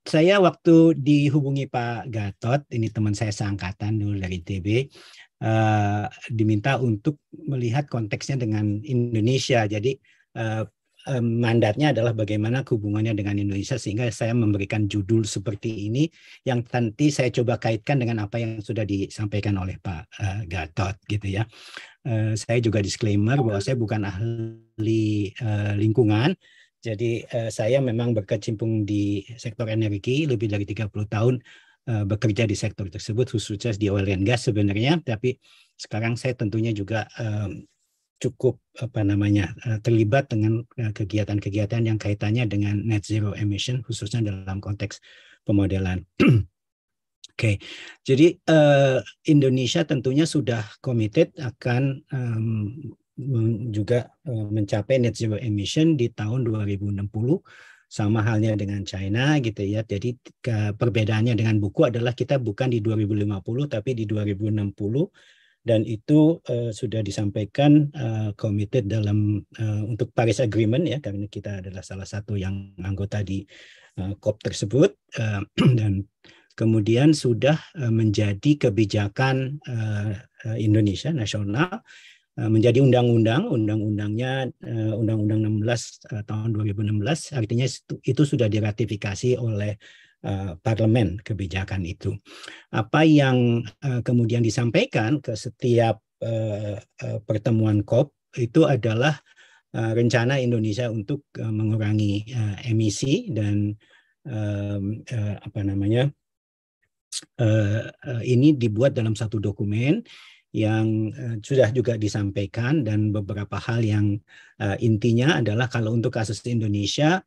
Saya waktu dihubungi Pak Gatot, ini teman saya seangkatan dulu dari ITB, diminta untuk melihat konteksnya dengan Indonesia. Jadi mandatnya adalah bagaimana hubungannya dengan Indonesia, sehingga saya memberikan judul seperti ini yang nanti saya coba kaitkan dengan apa yang sudah disampaikan oleh Pak Gatot gitu ya. Saya juga disclaimer bahwa saya bukan ahli lingkungan. Jadi saya memang berkecimpung di sektor energi lebih dari 30 tahun bekerja di sektor tersebut, khususnya di oil and gas sebenarnya. Tapi sekarang saya tentunya juga cukup terlibat dengan kegiatan-kegiatan yang kaitannya dengan net zero emission, khususnya dalam konteks pemodelan. Oke, jadi Indonesia tentunya sudah committed akan juga mencapai net zero emission di tahun 2060, sama halnya dengan China gitu ya. Jadi perbedaannya dengan buku adalah kita bukan di 2050 tapi di 2060, dan itu sudah disampaikan committed dalam untuk Paris Agreement ya, karena kita adalah salah satu yang anggota di COP tersebut, dan kemudian sudah menjadi kebijakan Indonesia nasional, menjadi undang-undangnya Undang-Undang 16 tahun 2016, artinya itu sudah diratifikasi oleh parlemen kebijakan itu. Apa yang kemudian disampaikan ke setiap pertemuan COP itu adalah rencana Indonesia untuk mengurangi emisi, dan ini dibuat dalam satu dokumen yang sudah juga disampaikan, dan beberapa hal yang intinya adalah kalau untuk kasus Indonesia,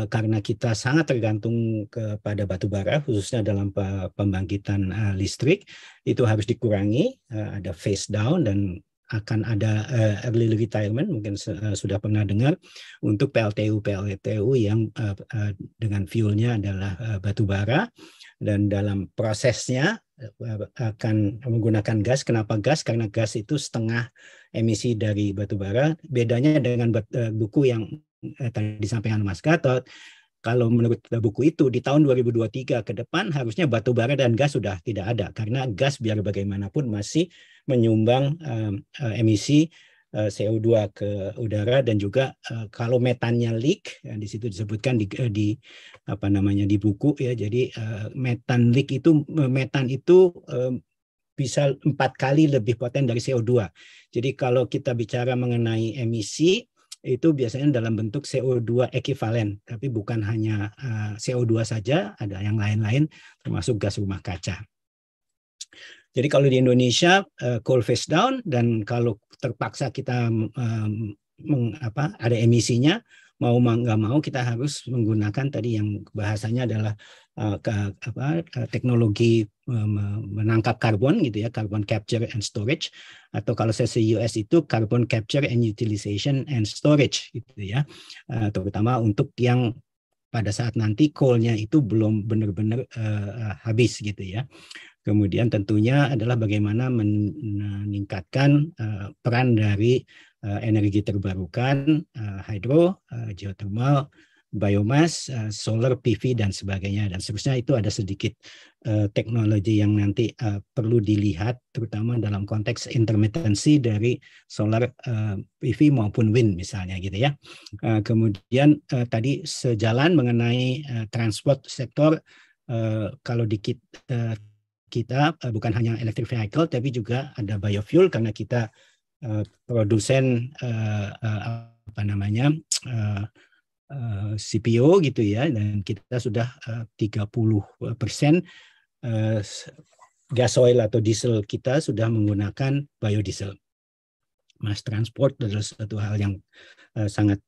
karena kita sangat tergantung kepada batu bara, khususnya dalam pembangkitan listrik, itu harus dikurangi, ada phase down, dan akan ada early retirement, mungkin sudah pernah dengar, untuk PLTU yang dengan fuelnya adalah batu bara, dan dalam prosesnya akan menggunakan gas. Kenapa gas? Karena gas itu setengah emisi dari batu bara. Bedanya dengan buku yang tadi disampaikan Mas Gatot, kalau menurut buku itu di tahun 2023 ke depan harusnya batu bara dan gas sudah tidak ada, karena gas biar bagaimanapun masih menyumbang emisi CO2 ke udara, dan juga kalau metannya leak, di situ disebutkan di buku ya. Jadi metan itu bisa 4 kali lebih poten dari CO2. Jadi kalau kita bicara mengenai emisi, itu biasanya dalam bentuk CO2 ekivalen, tapi bukan hanya CO2 saja, ada yang lain-lain termasuk gas rumah kaca. Jadi kalau di Indonesia coal phase down, dan kalau terpaksa kita ada emisinya, mau nggak mau kita harus menggunakan tadi yang bahasanya adalah teknologi menangkap karbon gitu ya, carbon capture and storage, atau kalau saya US itu carbon capture and utilization and storage gitu ya, terutama untuk yang pada saat nanti coal-nya itu belum benar-benar habis gitu ya. Kemudian tentunya adalah bagaimana meningkatkan peran dari energi terbarukan, hydro, geothermal, biomass, solar, PV, dan sebagainya. Dan seterusnya itu ada sedikit teknologi yang nanti perlu dilihat, terutama dalam konteks intermittency dari solar, PV maupun wind misalnya gitu ya. Kemudian tadi sejalan mengenai transport sektor, kalau di kita bukan hanya electric vehicle, tapi juga ada biofuel, karena kita produsen CPO gitu ya, dan kita sudah 30% gasoil atau diesel kita sudah menggunakan biodiesel. Mass transport adalah suatu hal yang sangat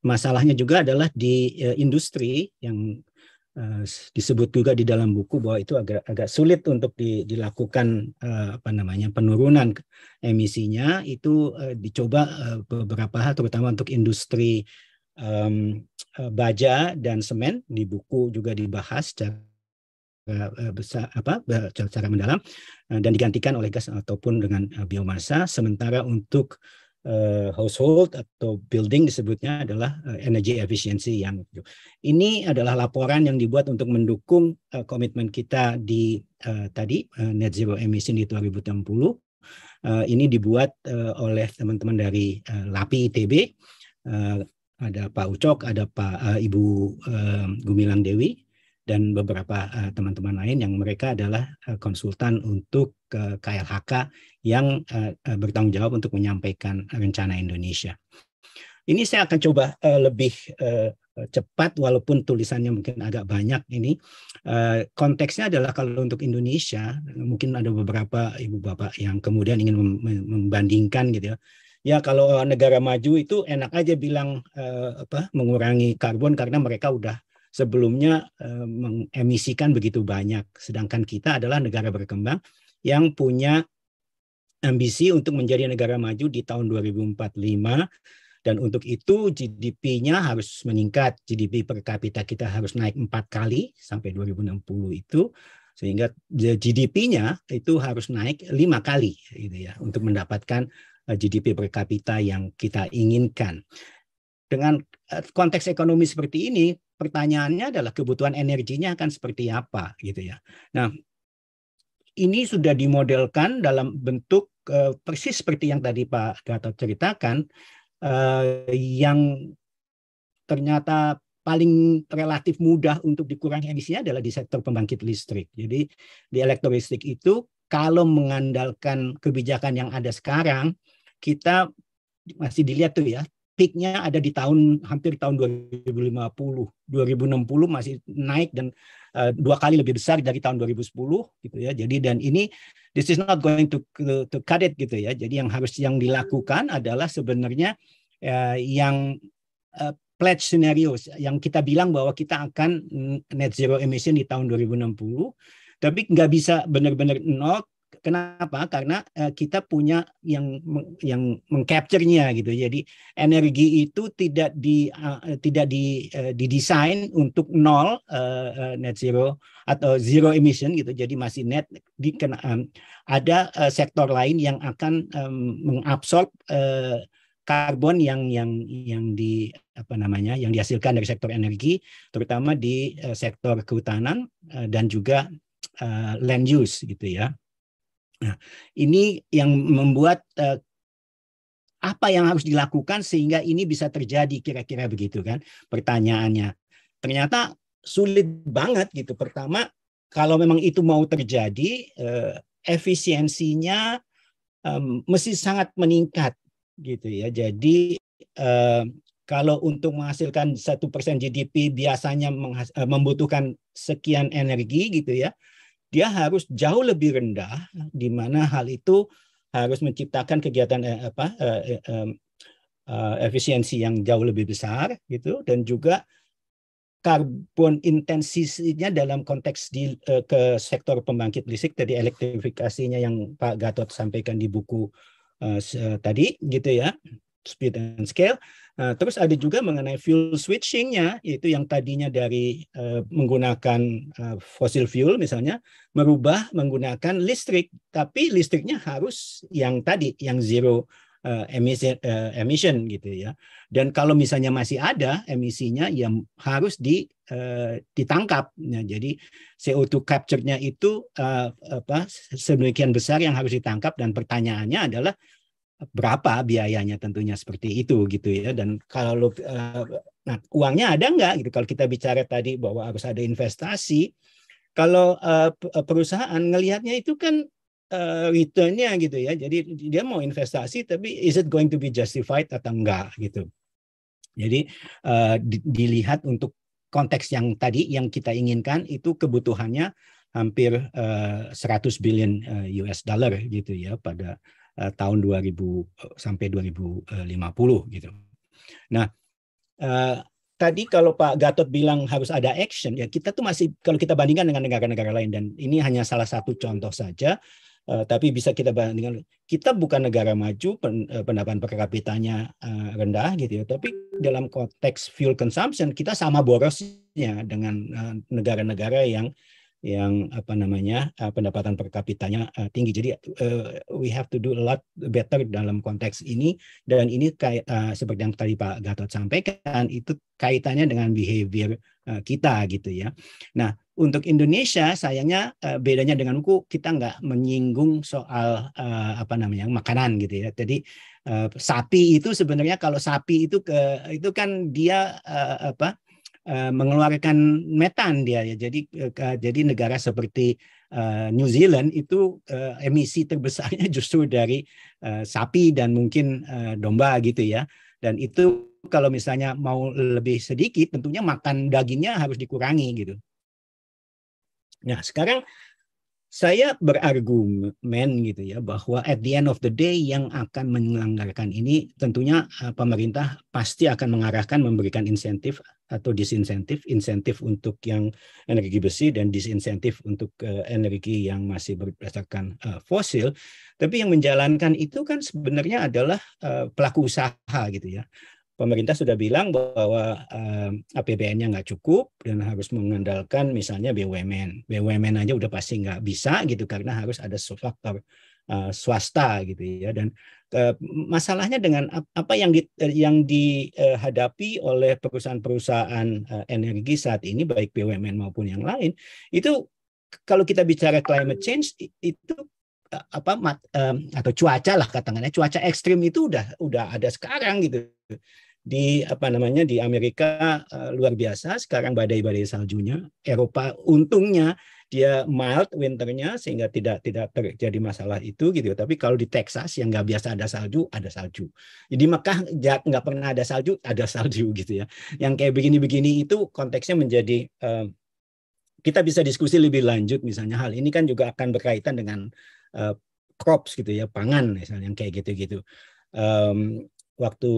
masalahnya juga adalah di industri yang disebut juga di dalam buku bahwa itu agak sulit untuk dilakukan penurunan emisinya. Itu dicoba beberapa hal, terutama untuk industri baja dan semen, di buku juga dibahas secara mendalam, dan digantikan oleh gas ataupun dengan biomasa. Sementara untuk household atau building disebutnya adalah energy efficiency. Yang ini adalah laporan yang dibuat untuk mendukung komitmen kita di net zero emission di 2060. Ini dibuat oleh teman-teman dari LAPI ITB, ada Pak Ucok, ada Ibu Gumilang Dewi, dan beberapa teman-teman lain yang mereka adalah konsultan untuk KLHK yang bertanggung jawab untuk menyampaikan rencana Indonesia. Ini saya akan coba lebih cepat walaupun tulisannya mungkin agak banyak ini. Konteksnya adalah kalau untuk Indonesia, mungkin ada beberapa ibu bapak yang kemudian ingin membandingkan gitu ya. Ya kalau negara maju itu enak aja bilang mengurangi karbon karena mereka udah sebelumnya mengemisikan begitu banyak. Sedangkan kita adalah negara berkembang yang punya ambisi untuk menjadi negara maju di tahun 2045. Dan untuk itu GDP-nya harus meningkat, GDP per kapita kita harus naik 4 kali sampai 2060 itu, sehingga GDP-nya itu harus naik 5 kali gitu ya untuk mendapatkan GDP per kapita yang kita inginkan. Dengan konteks ekonomi seperti ini, pertanyaannya adalah kebutuhan energinya akan seperti apa gitu ya. Nah, ini sudah dimodelkan dalam bentuk persis seperti yang tadi Pak Gatot ceritakan, yang ternyata paling relatif mudah untuk dikurangi emisinya adalah di sektor pembangkit listrik. Jadi di elektrolistrik itu kalau mengandalkan kebijakan yang ada sekarang, kita masih dilihat tuh ya, peaknya ada di hampir tahun 2050. 2060 masih naik dan 2 kali lebih besar dari tahun 2010 gitu ya. Jadi dan ini this is not going to cut it gitu ya. Jadi yang dilakukan adalah sebenarnya yang pledge scenarios yang kita bilang bahwa kita akan net zero emission di tahun 2060, tapi nggak bisa benar-benar nol. Kenapa? Karena kita punya yang mengcapture-nya gitu. Jadi energi itu tidak didesain untuk nol net zero atau zero emission gitu. Jadi masih net. Ada sektor lain yang akan mengabsorb karbon yang dihasilkan dari sektor energi, terutama di sektor kehutanan dan juga land use gitu ya. Nah, ini yang membuat apa yang harus dilakukan sehingga ini bisa terjadi kira-kira begitu kan pertanyaannya. Ternyata sulit banget gitu. Pertama, kalau memang itu mau terjadi, efisiensinya mesti sangat meningkat gitu ya. Jadi kalau untuk menghasilkan 1% GDP biasanya membutuhkan sekian energi gitu ya, dia harus jauh lebih rendah, di mana hal itu harus menciptakan kegiatan efisiensi yang jauh lebih besar gitu, dan juga karbon intensitinya dalam konteks ke sektor pembangkit listrik tadi elektrifikasinya yang Pak Gatot sampaikan di buku tadi gitu ya, speed and scale. Terus ada juga mengenai fuel switching-nya, yaitu yang tadinya dari menggunakan fossil fuel misalnya, merubah menggunakan listrik, tapi listriknya harus yang tadi, yang zero emission gitu ya. Dan kalau misalnya masih ada emisinya, yang harus ditangkap. Nah, jadi CO2 capture-nya itu sedemikian besar yang harus ditangkap, dan pertanyaannya adalah berapa biayanya, tentunya seperti itu gitu ya. Dan kalau nah, uangnya ada nggak gitu, kalau kita bicara tadi bahwa harus ada investasi, kalau perusahaan ngelihatnya itu kan return-nya gitu ya, jadi dia mau investasi tapi is it going to be justified atau enggak gitu. Jadi dilihat untuk konteks yang tadi yang kita inginkan itu kebutuhannya hampir 100 billion US dollar gitu ya pada tahun 2000 sampai 2050 gitu. Nah, tadi kalau Pak Gatot bilang harus ada action, ya kita tuh masih, kalau kita bandingkan dengan negara-negara lain, dan ini hanya salah satu contoh saja, tapi bisa kita bandingkan, kita bukan negara maju, pendapatan per kapitanya rendah gitu ya, tapi dalam konteks fuel consumption kita sama borosnya dengan negara-negara yang yang pendapatan per kapitanya tinggi. Jadi we have to do a lot better dalam konteks ini, dan ini seperti yang tadi Pak Gatot sampaikan, itu kaitannya dengan behavior kita gitu ya. Nah, untuk Indonesia sayangnya bedanya dengan hukum, kita nggak menyinggung soal makanan gitu ya. Jadi sapi itu sebenarnya, kalau sapi itu kan dia mengeluarkan metan dia ya. Jadi negara seperti New Zealand itu emisi terbesarnya justru dari sapi dan mungkin domba gitu ya. Dan itu kalau misalnya mau lebih sedikit, tentunya makan dagingnya harus dikurangi gitu. Nah, sekarang saya berargumen gitu ya, bahwa at the end of the day yang akan melanggarkan ini tentunya pemerintah pasti akan mengarahkan, memberikan insentif atau disinsentif, insentif untuk yang energi besi dan disinsentif untuk energi yang masih berdasarkan fosil. Tapi yang menjalankan itu kan sebenarnya adalah pelaku usaha gitu ya. Pemerintah sudah bilang bahwa APBN-nya nggak cukup dan harus mengandalkan misalnya BUMN. BUMN aja udah pasti nggak bisa gitu, karena harus ada faktor swasta gitu ya. Dan masalahnya dengan apa yang dihadapi oleh perusahaan-perusahaan energi saat ini, baik BUMN maupun yang lain, itu kalau kita bicara climate change itu atau cuaca lah katakannya, cuaca ekstrim itu udah ada sekarang gitu. Di di Amerika luar biasa sekarang badai-badai saljunya. Eropa untungnya dia mild winternya sehingga tidak terjadi masalah itu gitu. Tapi kalau di Texas yang nggak biasa ada salju, ada salju. Jadi Mekah nggak pernah ada salju gitu ya. Yang kayak begini-begini itu konteksnya menjadi kita bisa diskusi lebih lanjut, misalnya hal ini kan juga akan berkaitan dengan crops gitu ya, pangan misalnya yang kayak gitu-gitu. Waktu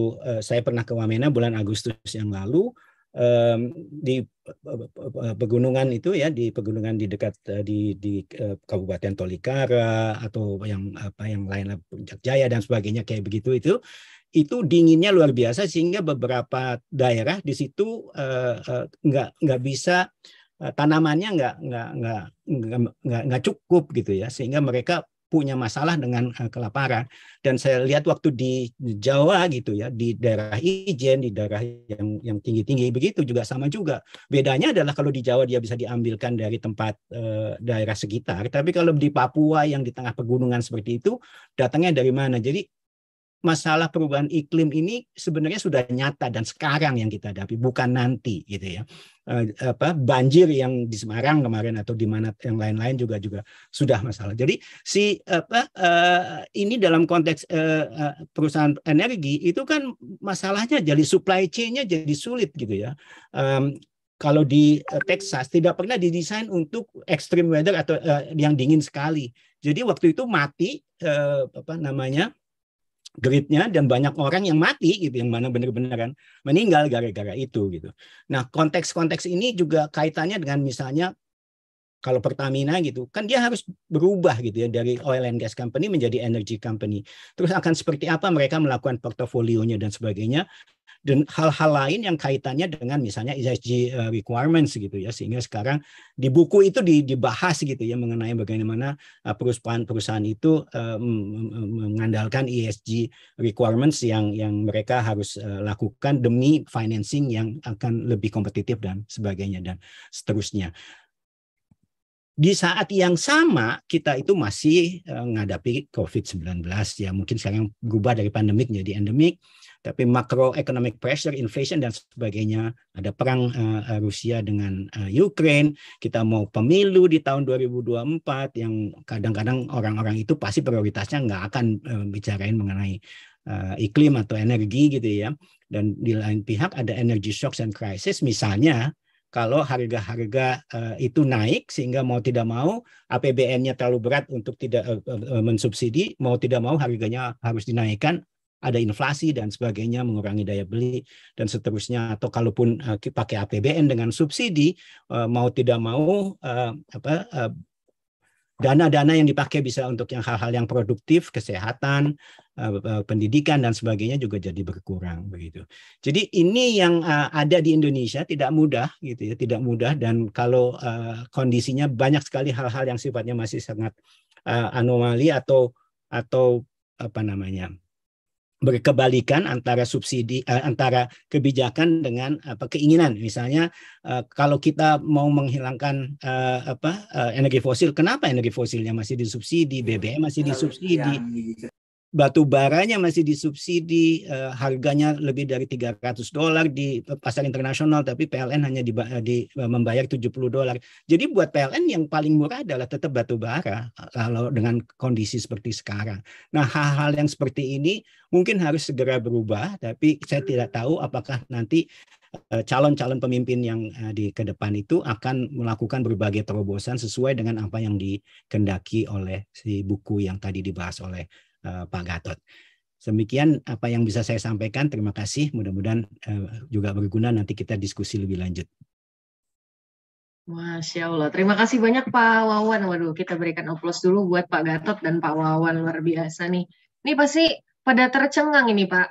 saya pernah ke Wamena bulan Agustus yang lalu, di pegunungan itu ya, di pegunungan di dekat di Kabupaten Tolikara atau yang lain, Puncak Jaya dan sebagainya kayak begitu, itu dinginnya luar biasa sehingga beberapa daerah di situ nggak bisa, tanamannya nggak cukup gitu ya, sehingga mereka punya masalah dengan kelaparan. Dan saya lihat waktu di Jawa gitu ya, di daerah Ijen, di daerah yang tinggi-tinggi begitu juga sama juga. Bedanya adalah kalau di Jawa dia bisa diambilkan dari tempat daerah sekitar, tapi kalau di Papua yang di tengah pegunungan seperti itu, datangnya dari mana? Jadi masalah perubahan iklim ini sebenarnya sudah nyata dan sekarang yang kita hadapi, bukan nanti gitu ya. Banjir yang di Semarang kemarin atau di mana yang lain-lain juga sudah masalah. Jadi ini dalam konteks perusahaan energi itu kan masalahnya jadi supply chain-nya jadi sulit gitu ya. Kalau di Texas tidak pernah didesain untuk extreme weather atau yang dingin sekali. Jadi waktu itu mati gridnya, dan banyak orang yang mati gitu, yang mana benar-benaran meninggal gara-gara itu gitu. Nah, konteks ini juga kaitannya dengan misalnya kalau Pertamina gitu, kan dia harus berubah gitu ya dari oil and gas company menjadi energy company. Terus akan seperti apa mereka melakukan portofolionya dan sebagainya. Dan hal-hal lain yang kaitannya dengan misalnya ESG requirements gitu ya, sehingga sekarang di buku itu dibahas gitu ya mengenai bagaimana perusahaan itu mengandalkan ESG requirements yang mereka harus lakukan demi financing yang akan lebih kompetitif dan sebagainya dan seterusnya. Di saat yang sama kita itu masih menghadapi COVID-19 ya, mungkin sekarang berubah dari pandemik menjadi endemik, tapi macroeconomic pressure, inflation dan sebagainya, ada perang Rusia dengan Ukraine, kita mau pemilu di tahun 2024 yang kadang-kadang orang-orang itu pasti prioritasnya nggak akan bicarain mengenai iklim atau energi gitu ya. Dan di lain pihak ada energy shocks and crisis, misalnya kalau harga-harga itu naik sehingga mau tidak mau APBN-nya terlalu berat untuk tidak mensubsidi, mau tidak mau harganya harus dinaikkan, ada inflasi dan sebagainya, mengurangi daya beli dan seterusnya. Atau kalaupun pakai APBN dengan subsidi, mau tidak mau dana-dana yang dipakai bisa untuk yang hal-hal yang produktif, kesehatan, pendidikan dan sebagainya juga jadi berkurang begitu. Jadi ini yang ada di Indonesia tidak mudah gitu ya, tidak mudah, dan kalau kondisinya banyak sekali hal-hal yang sifatnya masih sangat anomali atau apa namanya, berkebalikan antara subsidi antara kebijakan dengan keinginan. Misalnya kalau kita mau menghilangkan energi fosil, kenapa energi fosilnya masih disubsidi, BBM masih disubsidi, batu baranya masih disubsidi, harganya lebih dari $300 di pasar internasional, tapi PLN hanya membayar $70. Jadi buat PLN yang paling murah adalah tetap batu bara kalau dengan kondisi seperti sekarang. Nah, hal-hal yang seperti ini mungkin harus segera berubah, tapi saya tidak tahu apakah nanti calon-calon pemimpin yang ke depan itu akan melakukan berbagai terobosan sesuai dengan apa yang dikehendaki oleh si buku yang tadi dibahas oleh Pak Gatot. Demikian apa yang bisa saya sampaikan. Terima kasih. Mudah-mudahan juga berguna. Nanti kita diskusi lebih lanjut. Masya Allah. Terima kasih banyak Pak Wawan. Waduh, kita berikan aplaus dulu buat Pak Gatot dan Pak Wawan. Luar biasa nih. Ini pasti pada tercengang ini Pak,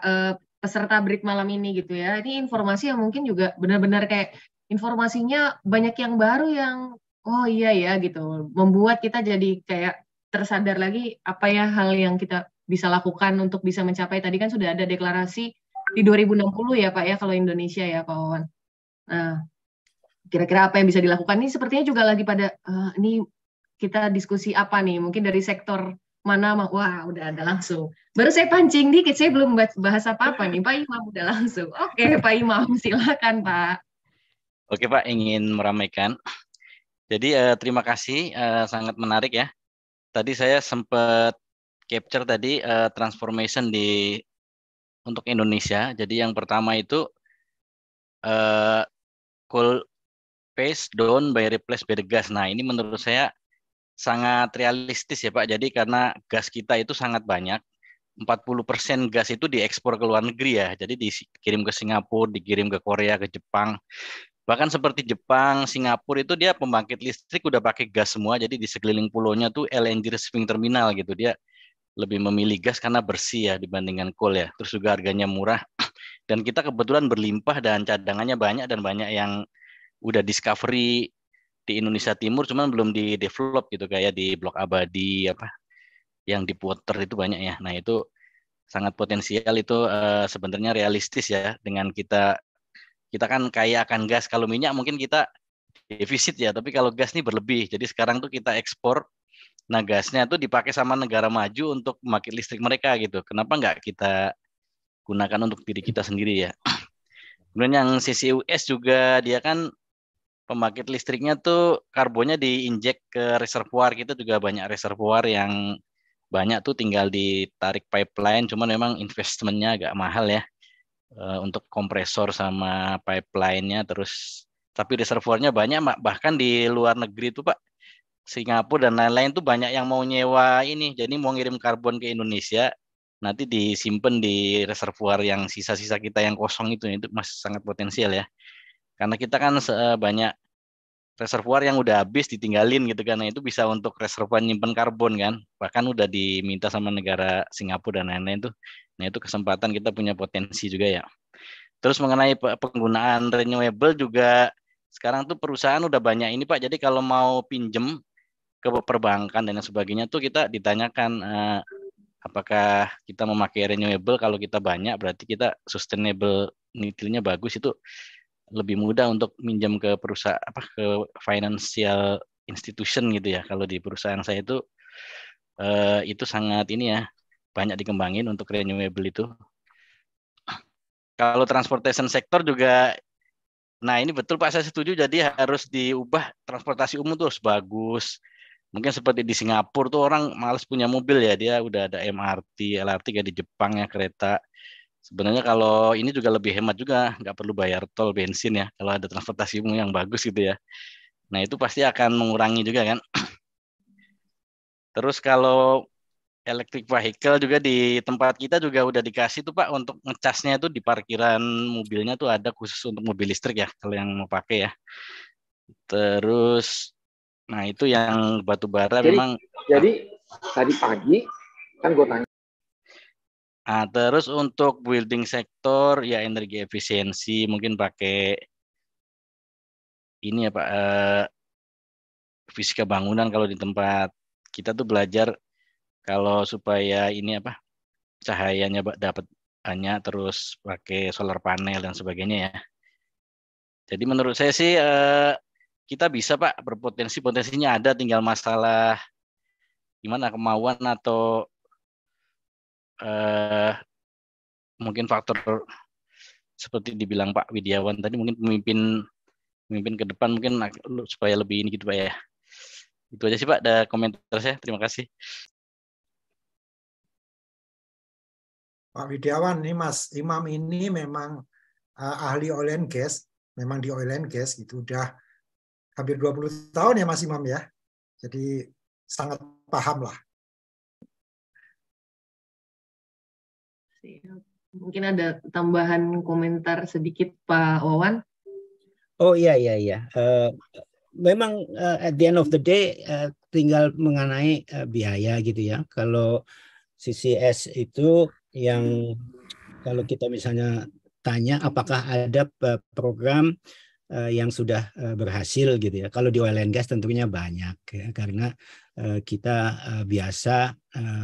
peserta break malam ini gitu ya. Ini informasi yang mungkin juga benar-benar kayak informasinya banyak yang baru yang oh iya ya gitu. Membuat kita jadi kayak tersadar lagi apa ya hal yang kita bisa lakukan untuk bisa mencapai. Tadi kan sudah ada deklarasi di 2060 ya Pak ya kalau Indonesia ya Pak Wawan. Nah, kira-kira apa yang bisa dilakukan? Ini sepertinya juga lagi pada ini kita diskusi apa nih? Mungkin dari sektor mana? Wah, udah ada langsung. Baru saya pancing dikit, saya belum bahas apa-apa nih. Pak Imam udah langsung. Oke, Pak Imam, silakan Pak. Oke Pak, ingin meramaikan. Jadi terima kasih, sangat menarik ya. Tadi saya sempat capture tadi transformation untuk Indonesia. Jadi yang pertama itu coal phase down by replace by the gas. Nah ini menurut saya sangat realistis ya Pak. Jadi karena gas kita itu sangat banyak, 40% gas itu diekspor ke luar negeri ya. Jadi dikirim ke Singapura, dikirim ke Korea, ke Jepang. Bahkan seperti Jepang, Singapura itu dia pembangkit listrik udah pakai gas semua. Jadi di sekeliling pulaunya tuh LNG shipping terminal gitu. Dia lebih memilih gas karena bersih ya dibandingkan coal ya. Terus juga harganya murah. Dan kita kebetulan berlimpah dan cadangannya banyak dan banyak yang udah discovery di Indonesia Timur, cuman belum di develop gitu kayak di Blok Abadi apa yang di Water itu banyak ya. Nah itu sangat potensial itu sebenarnya realistis ya dengan kita kan kaya akan gas. Kalau minyak mungkin kita defisit ya, tapi kalau gas ini berlebih. Jadi sekarang tuh kita ekspor, nah gasnya tuh dipakai sama negara maju untuk membangkit listrik mereka gitu. Kenapa nggak kita gunakan untuk diri kita sendiri ya? Kemudian yang CCUS juga dia kan pembangkit listriknya tuh karbonnya diinjek ke reservoir. Kita juga banyak reservoir yang banyak tuh tinggal ditarik pipeline, cuman memang investmentnya agak mahal ya. Untuk kompresor sama pipeline-nya, terus tapi reservoirnya banyak bahkan di luar negeri itu Pak, Singapura dan lain-lain tuh banyak yang mau nyewa ini, jadi mau ngirim karbon ke Indonesia nanti disimpan di reservoir yang sisa-sisa kita yang kosong itu masih sangat potensial ya, karena kita kan banyak reservoir yang udah habis ditinggalin gitu kan, nah itu bisa untuk reservoir nyimpen karbon kan, bahkan udah diminta sama negara Singapura dan lain-lain tuh. Nah itu kesempatan kita punya potensi juga ya. Terus mengenai penggunaan renewable juga sekarang tuh perusahaan udah banyak ini Pak, jadi kalau mau pinjem ke perbankan dan sebagainya tuh kita ditanyakan apakah kita memakai renewable. Kalau kita banyak berarti kita sustainable nilainya bagus, itu lebih mudah untuk minjam ke perusahaan ke financial institution gitu ya. Kalau di perusahaan saya itu sangat ini ya, banyak dikembangin untuk renewable itu. Kalau transportation sector juga, nah ini betul Pak, saya setuju. Jadi harus diubah, transportasi umum tuh harus bagus. Mungkin seperti di Singapura tuh orang malas punya mobil ya, dia udah ada MRT, LRT kayak di Jepang ya, kereta. Sebenarnya kalau ini juga lebih hemat juga, nggak perlu bayar tol bensin ya, kalau ada transportasi umum yang bagus gitu ya. Nah itu pasti akan mengurangi juga kan. Terus kalau electric vehicle juga di tempat kita juga udah dikasih tuh Pak, untuk ngecasnya itu di parkiran mobilnya tuh ada khusus untuk mobil listrik ya, kalau yang mau pakai ya. Terus Nah, itu yang batu bara Jadi memang. tadi pagi kan gue tanya. Terus untuk building sektor ya energi efisiensi mungkin pakai ini ya Pak, fisika bangunan. Kalau di tempat kita tuh belajar kalau supaya ini apa, cahayanya dapat banyak, terus pakai solar panel dan sebagainya ya. Jadi menurut saya sih kita bisa Pak, potensinya ada, tinggal masalah gimana kemauan atau mungkin faktor seperti dibilang Pak Widiawan tadi, mungkin pemimpin ke depan mungkin supaya lebih ini gitu Pak ya. Itu aja sih Pak, ada komentar saya. Terima kasih. Pak Widiawan, ini Mas Imam ini memang ahli oil and gas, memang di oil and gas gitu udah hampir 20 tahun ya Mas Imam ya. Jadi sangat paham lah. Mungkin ada tambahan komentar sedikit Pak Wawan. Oh iya. Memang at the end of the day tinggal mengenai biaya gitu ya. Kalau CCS itu yang kalau kita misalnya tanya apakah ada program yang sudah berhasil gitu ya. Kalau di oil and gas tentunya banyak ya, karena kita biasa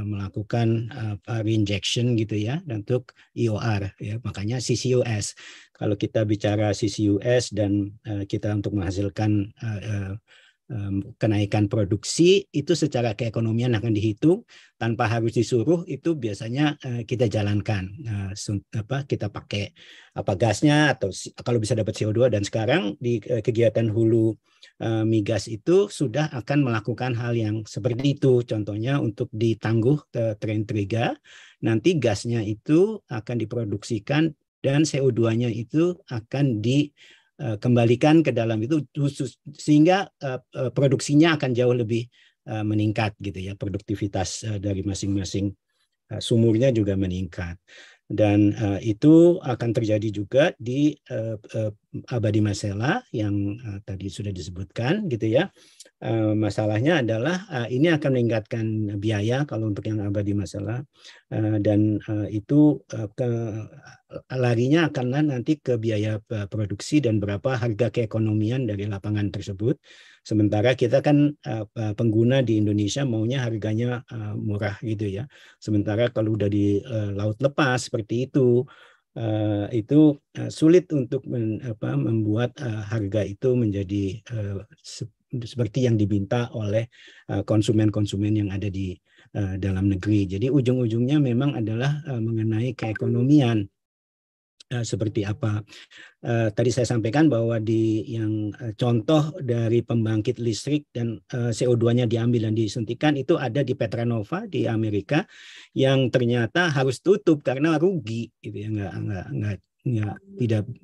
melakukan reinjection gitu ya untuk EOR ya, makanya CCUS. Kalau kita bicara CCUS dan kita untuk menghasilkan kenaikan produksi itu secara keekonomian akan dihitung tanpa harus disuruh, itu biasanya kita jalankan, kita pakai apa gasnya atau kalau bisa dapat CO2, dan sekarang di kegiatan hulu migas itu sudah akan melakukan hal yang seperti itu. Contohnya untuk di Tangguh Train 3 nanti gasnya itu akan diproduksikan dan CO2-nya itu akan dikembalikan ke dalam itu khusus, sehingga produksinya akan jauh lebih meningkat gitu ya, produktivitas dari masing-masing sumurnya juga meningkat. Dan itu akan terjadi juga di Abadi Masela yang tadi sudah disebutkan gitu ya. Masalahnya adalah ini akan meningkatkan biaya kalau untuk yang Abadi Masela, dan itu larinya akan nanti ke biaya produksi dan berapa harga keekonomian dari lapangan tersebut. Sementara kita kan pengguna di Indonesia maunya harganya murah gitu ya. Sementara kalau udah di laut lepas seperti itu sulit untuk membuat harga itu menjadi seperti yang diminta oleh konsumen-konsumen yang ada di dalam negeri. Jadi ujung-ujungnya memang adalah mengenai keekonomian. Seperti apa tadi saya sampaikan bahwa di yang contoh dari pembangkit listrik dan CO2-nya diambil dan disuntikan itu ada di Petranova di Amerika yang ternyata harus tutup karena rugi gitu ya,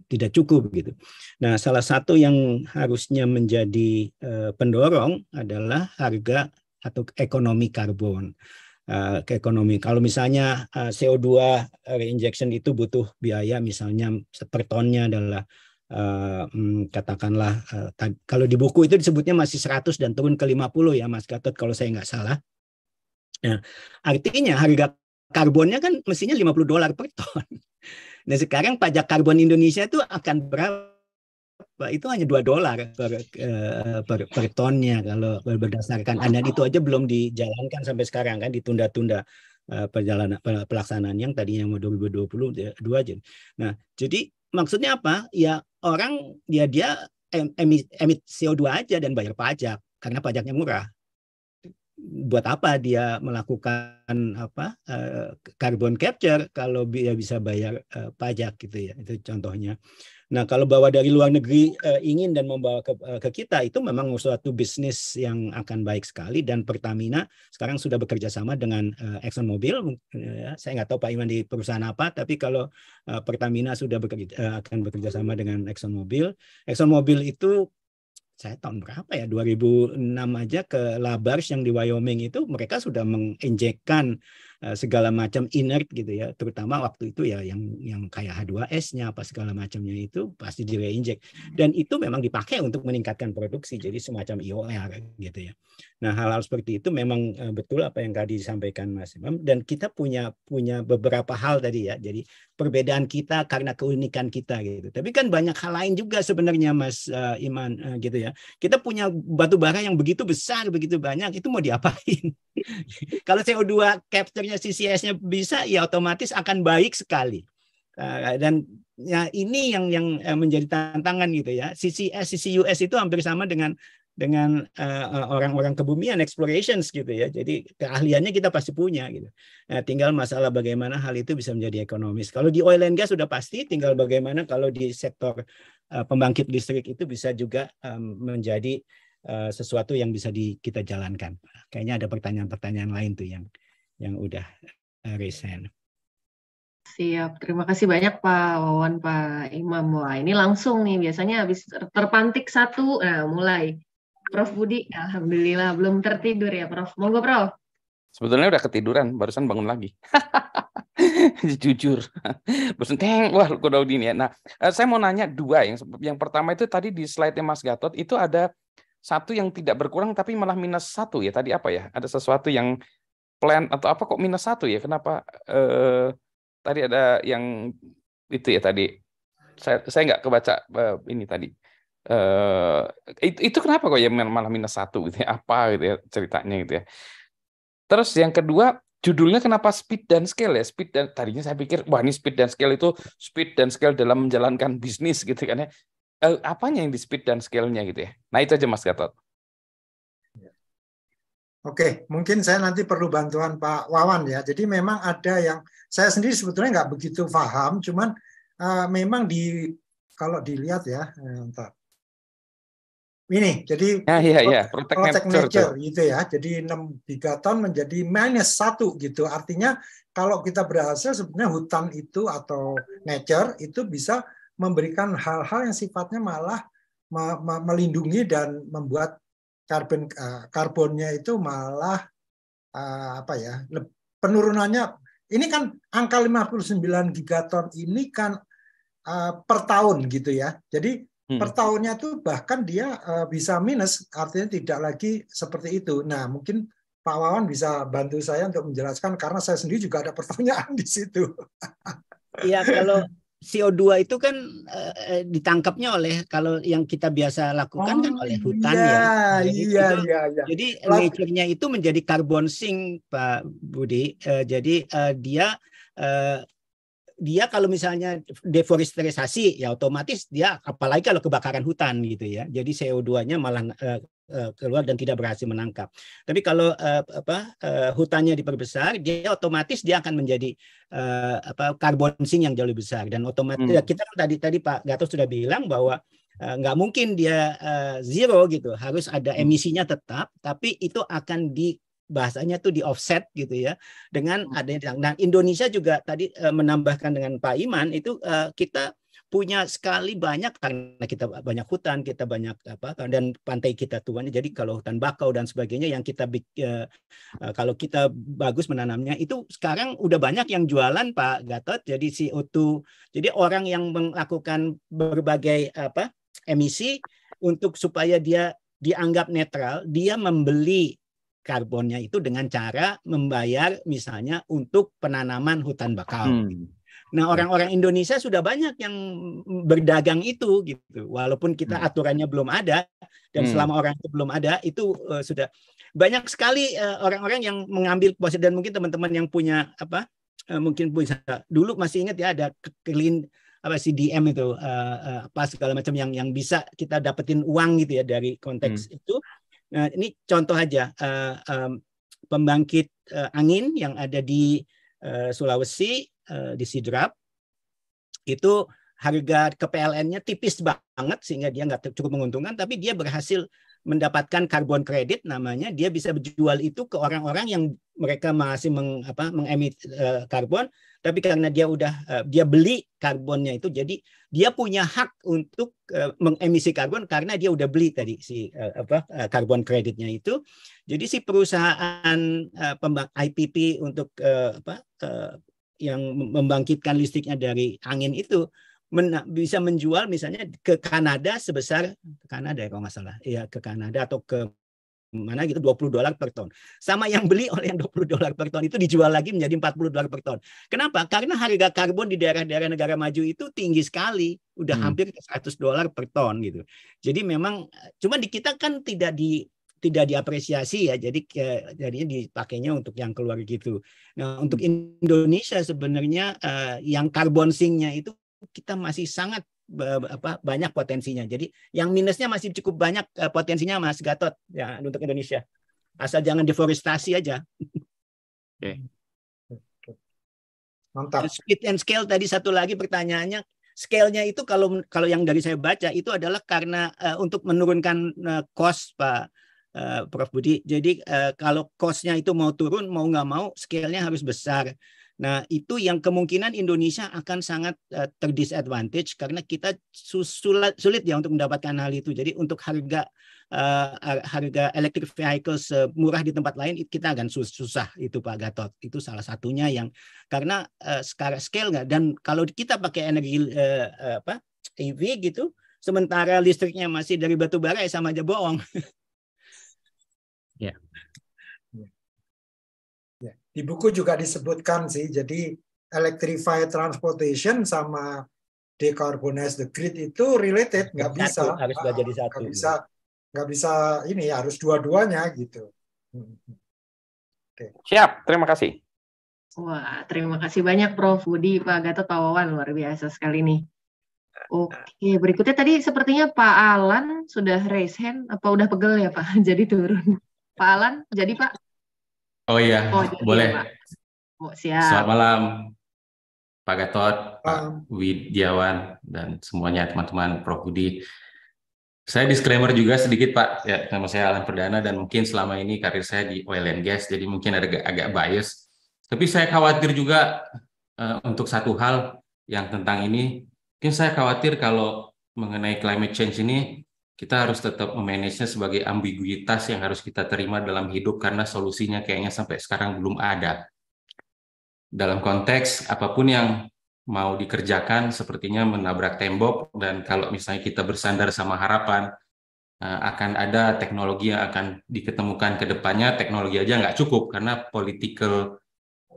tidak cukup gitu. Nah, salah satu yang harusnya menjadi pendorong adalah harga atau ekonomi karbon. Ke ekonomi. Kalau misalnya CO2 reinjection itu butuh biaya, misalnya per tonnya adalah katakanlah kalau di buku itu disebutnya masih 100 dan turun ke 50 ya Mas Gatot kalau saya nggak salah. Nah, artinya harga karbonnya kan mestinya $50 per ton. Nah, sekarang pajak karbon Indonesia itu akan berapa? Itu hanya $2 per tonnya kalau berdasarkan, dan itu aja belum dijalankan sampai sekarang kan, ditunda-tunda perjalanan pelaksanaan yang tadinya mau 2022 aja. Nah, jadi maksudnya apa? Ya orang dia emit CO2 aja dan bayar pajak karena pajaknya murah. Buat apa dia melakukan carbon capture kalau dia bisa bayar pajak gitu ya. Itu contohnya. Nah, kalau bawa dari luar negeri ingin dan membawa ke kita, itu memang suatu bisnis yang akan baik sekali, dan Pertamina sekarang sudah bekerja sama dengan ExxonMobil. Saya nggak tahu Pak Iman di perusahaan apa, tapi kalau Pertamina sudah akan bekerja sama dengan ExxonMobil. ExxonMobil itu saya tahun berapa ya, 2006 aja ke Labars yang di Wyoming itu mereka sudah menginjekkan segala macam inert gitu ya, terutama waktu itu ya yang kayak H2S-nya apa segala macamnya itu pasti di-reinject, dan itu memang dipakai untuk meningkatkan produksi, jadi semacam IOR gitu ya. Nah, hal-hal seperti itu memang betul apa yang tadi disampaikan Mas Imam, dan kita punya beberapa hal tadi ya. Jadi perbedaan kita karena keunikan kita gitu. Tapi kan banyak hal lain juga sebenarnya Mas Iman gitu ya. Kita punya batu bara yang begitu besar, begitu banyak, itu mau diapain? Kalau CO2 capture-nya CCS-nya bisa, ya otomatis akan baik sekali. Dan ya ini yang menjadi tantangan gitu ya. CCUS itu hampir sama dengan orang-orang kebumian, explorations gitu ya. Jadi keahliannya kita pasti punya gitu. Nah, tinggal masalah bagaimana hal itu bisa menjadi ekonomis. Kalau di oil and gas sudah pasti, tinggal bagaimana kalau di sektor pembangkit listrik itu bisa juga menjadi sesuatu yang bisa kita jalankan. Kayaknya ada pertanyaan-pertanyaan lain tuh yang udah recent. Siap, terima kasih banyak Pak Wawan, Pak Imam. Wah, ini langsung nih, biasanya habis terpantik satu, nah mulai. Prof Budi, alhamdulillah belum tertidur ya Prof. Monggo Prof. Sebetulnya udah ketiduran, barusan bangun lagi. Jujur. Barusan wah udah ini ya. Nah, saya mau nanya dua. Yang pertama itu tadi di slide-nya Mas Gatot, itu ada satu yang tidak berkurang tapi malah -1 ya. Tadi apa ya? Ada sesuatu yang plan atau apa kok -1 ya? Kenapa? Tadi ada yang itu ya tadi. Saya nggak kebaca ini tadi. Itu kenapa kok ya malah -1 gitu ya? Apa gitu ya ceritanya gitu ya. Terus yang kedua, judulnya kenapa speed dan scale ya? Speed dan tadinya saya pikir wah ini speed dan scale itu speed dan scale dalam menjalankan bisnis gitu kan ya. Apanya yang di speed dan scale-nya gitu ya. Nah, itu aja Mas Gatot. Oke, mungkin saya nanti perlu bantuan Pak Wawan ya. Jadi memang ada yang saya sendiri sebetulnya nggak begitu paham, cuman memang kalau dilihat ya, entar. Ini, jadi protect nature gitu ya. Jadi 6 gigaton menjadi -1 gitu. Artinya kalau kita berhasil sebenarnya hutan itu atau nature itu bisa memberikan hal-hal yang sifatnya malah melindungi dan membuat karbonnya itu malah penurunannya. Ini kan angka 59 gigaton ini kan per tahun gitu ya. Jadi per tahunnya tuh bahkan dia bisa minus, artinya tidak lagi seperti itu. Nah, mungkin Pak Wawan bisa bantu saya untuk menjelaskan karena saya sendiri juga ada pertanyaan di situ. Iya, kalau CO2 itu kan ditangkapnya oleh, kalau yang kita biasa lakukan kan oleh hutan ya. Jadi nature-nya itu menjadi carbon sink, Pak Budi. Jadi dia kalau misalnya deforestasi ya otomatis dia, apalagi kalau kebakaran hutan gitu ya. Jadi CO2-nya malah keluar dan tidak berhasil menangkap. Tapi kalau hutannya diperbesar, dia otomatis dia akan menjadi carbon sink yang jauh lebih besar, dan otomatis kita tadi Pak Gatot sudah bilang bahwa nggak mungkin dia zero gitu, harus ada emisinya tetap, tapi itu akan bahasanya tuh di offset gitu ya dengan adanya. Nah, Indonesia juga tadi menambahkan dengan Pak Iman itu kita punya sekali banyak karena kita banyak hutan, kita banyak dan pantai kita tuanya. Jadi kalau hutan bakau dan sebagainya yang kita kalau kita bagus menanamnya itu sekarang udah banyak yang jualan Pak Gatot. Jadi CO2. Jadi orang yang melakukan berbagai emisi untuk supaya dia dianggap netral, dia membeli karbonnya itu dengan cara membayar misalnya untuk penanaman hutan bakau. Nah, orang-orang Indonesia sudah banyak yang berdagang itu gitu. Walaupun kita aturannya belum ada, dan selama orang itu belum ada, itu sudah banyak sekali orang-orang yang mengambil posisi. Dan mungkin teman-teman yang punya mungkin bisa dulu masih ingat ya, ada clean CDM itu segala macam yang bisa kita dapetin uang gitu ya dari konteks itu. Nah, ini contoh aja pembangkit angin yang ada di Sulawesi, di Sidrap, itu harga ke PLN-nya tipis banget sehingga dia nggak cukup menguntungkan, tapi dia berhasil mendapatkan carbon credit namanya, dia bisa jual itu ke orang-orang yang mereka masih mengemit karbon, tapi karena dia beli karbonnya itu, jadi dia punya hak untuk mengemisi karbon karena dia udah beli tadi si carbon creditnya itu. Jadi si perusahaan IPP untuk yang membangkitkan listriknya dari angin itu bisa menjual misalnya ke Kanada sebesar Kanada ya kalau nggak salah, ya ke Kanada atau ke mana gitu $20 per ton. Sama yang beli oleh yang $20 per ton itu dijual lagi menjadi $40 per ton. Kenapa? Karena harga karbon di daerah-daerah negara maju itu tinggi sekali, udah hampir $100 per ton gitu. Jadi memang cuma di kita kan tidak diapresiasi ya, jadi jadinya dipakainya untuk yang keluar gitu. Nah, untuk Indonesia sebenarnya yang carbon sink-nya itu kita masih sangat banyak potensinya. Jadi yang minusnya masih cukup banyak potensinya Mas Gatot ya untuk Indonesia. Asal jangan deforestasi aja. Oke. Mantap. Speed and scale tadi satu lagi pertanyaannya. Scale-nya itu kalau yang dari saya baca itu adalah karena untuk menurunkan cost Pak Prof Budi. Jadi kalau cost-nya itu mau turun mau nggak mau scale-nya harus besar. Nah, itu yang kemungkinan Indonesia akan sangat terdisadvantage karena kita sulit ya untuk mendapatkan hal itu. Jadi untuk harga electric vehicles murah di tempat lain kita akan susah itu Pak Gatot. Itu salah satunya yang karena secara scale nggak. Dan kalau kita pakai energi EV gitu, sementara listriknya masih dari batu bara ya sama aja bohong. Ya. Ya, di buku juga disebutkan sih, jadi electrified transportation sama decarbonize the grid itu related, nggak bisa, harus jadi satu. Nggak bisa ini harus dua-duanya gitu. Oke. Siap, terima kasih. Wah, terima kasih banyak Prof Budi, Pak Gatot, Pak Wawan, luar biasa sekali nih. Oke, berikutnya tadi sepertinya Pak Alan sudah raise hand, apa udah pegel ya Pak? Jadi turun. Pak Alan, jadi Pak? Oh iya, boleh. Ya, Pak. Siap. Selamat malam, Pak Gatot, Pak Widiawan, dan semuanya teman-teman Prof Budi. Saya disclaimer juga sedikit Pak, ya, nama saya Alan Perdana dan mungkin selama ini karir saya di oil and gas, jadi mungkin agak bias. Tapi saya khawatir juga untuk satu hal yang tentang ini, mungkin saya khawatir kalau mengenai climate change ini, kita harus tetap memanage-nya sebagai ambiguitas yang harus kita terima dalam hidup karena solusinya kayaknya sampai sekarang belum ada. Dalam konteks apapun yang mau dikerjakan sepertinya menabrak tembok dan kalau misalnya kita bersandar sama harapan akan ada teknologi yang akan diketemukan ke depannya, teknologi aja nggak cukup karena political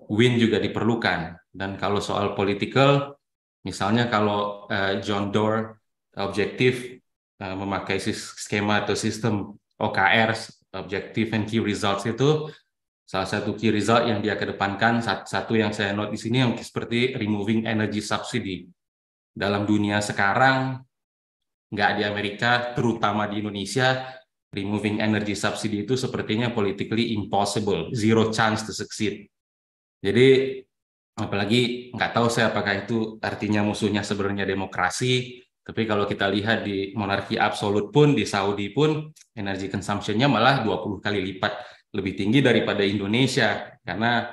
win juga diperlukan. Dan kalau soal political, misalnya kalau John Doerr objektif memakai skema atau sistem OKR, Objective and Key Results itu, salah satu key result yang dia kedepankan, satu yang saya note di sini yang seperti removing energy subsidy. Dalam dunia sekarang, nggak di Amerika, terutama di Indonesia, removing energy subsidy itu sepertinya politically impossible, zero chance to succeed. Jadi, apalagi nggak tahu saya apakah itu artinya musuhnya sebenarnya demokrasi. Tapi kalau kita lihat di monarki absolut pun, di Saudi pun, energy consumption-nya malah 20 kali lipat lebih tinggi daripada Indonesia karena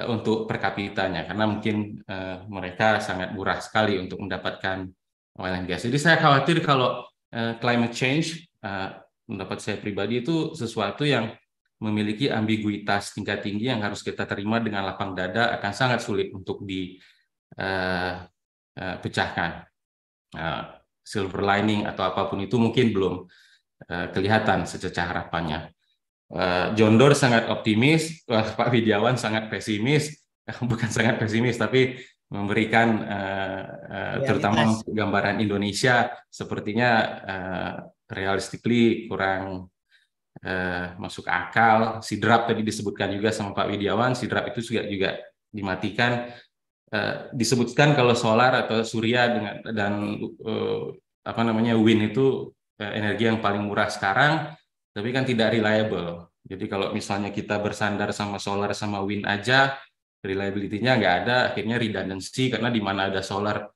untuk per kapitanya, karena mungkin mereka sangat murah sekali untuk mendapatkan oil and gas. Jadi saya khawatir kalau climate change, pendapat saya pribadi itu sesuatu yang memiliki ambiguitas tingkat tinggi yang harus kita terima dengan lapang dada, akan sangat sulit untuk dipecahkan. Silver lining atau apapun itu mungkin belum kelihatan sececah harapannya. John Doerr sangat optimis, Pak Widiawan sangat pesimis, bukan sangat pesimis tapi memberikan terutama untuk gambaran Indonesia sepertinya realistically kurang masuk akal. Sidrap tadi disebutkan juga sama Pak Widiawan, sidrap itu juga dimatikan. Disebutkan kalau solar atau surya dan wind itu energi yang paling murah sekarang, tapi kan tidak reliable. Jadi kalau misalnya kita bersandar sama solar sama wind aja, reliability-nya nggak ada, akhirnya redundancy karena di mana ada solar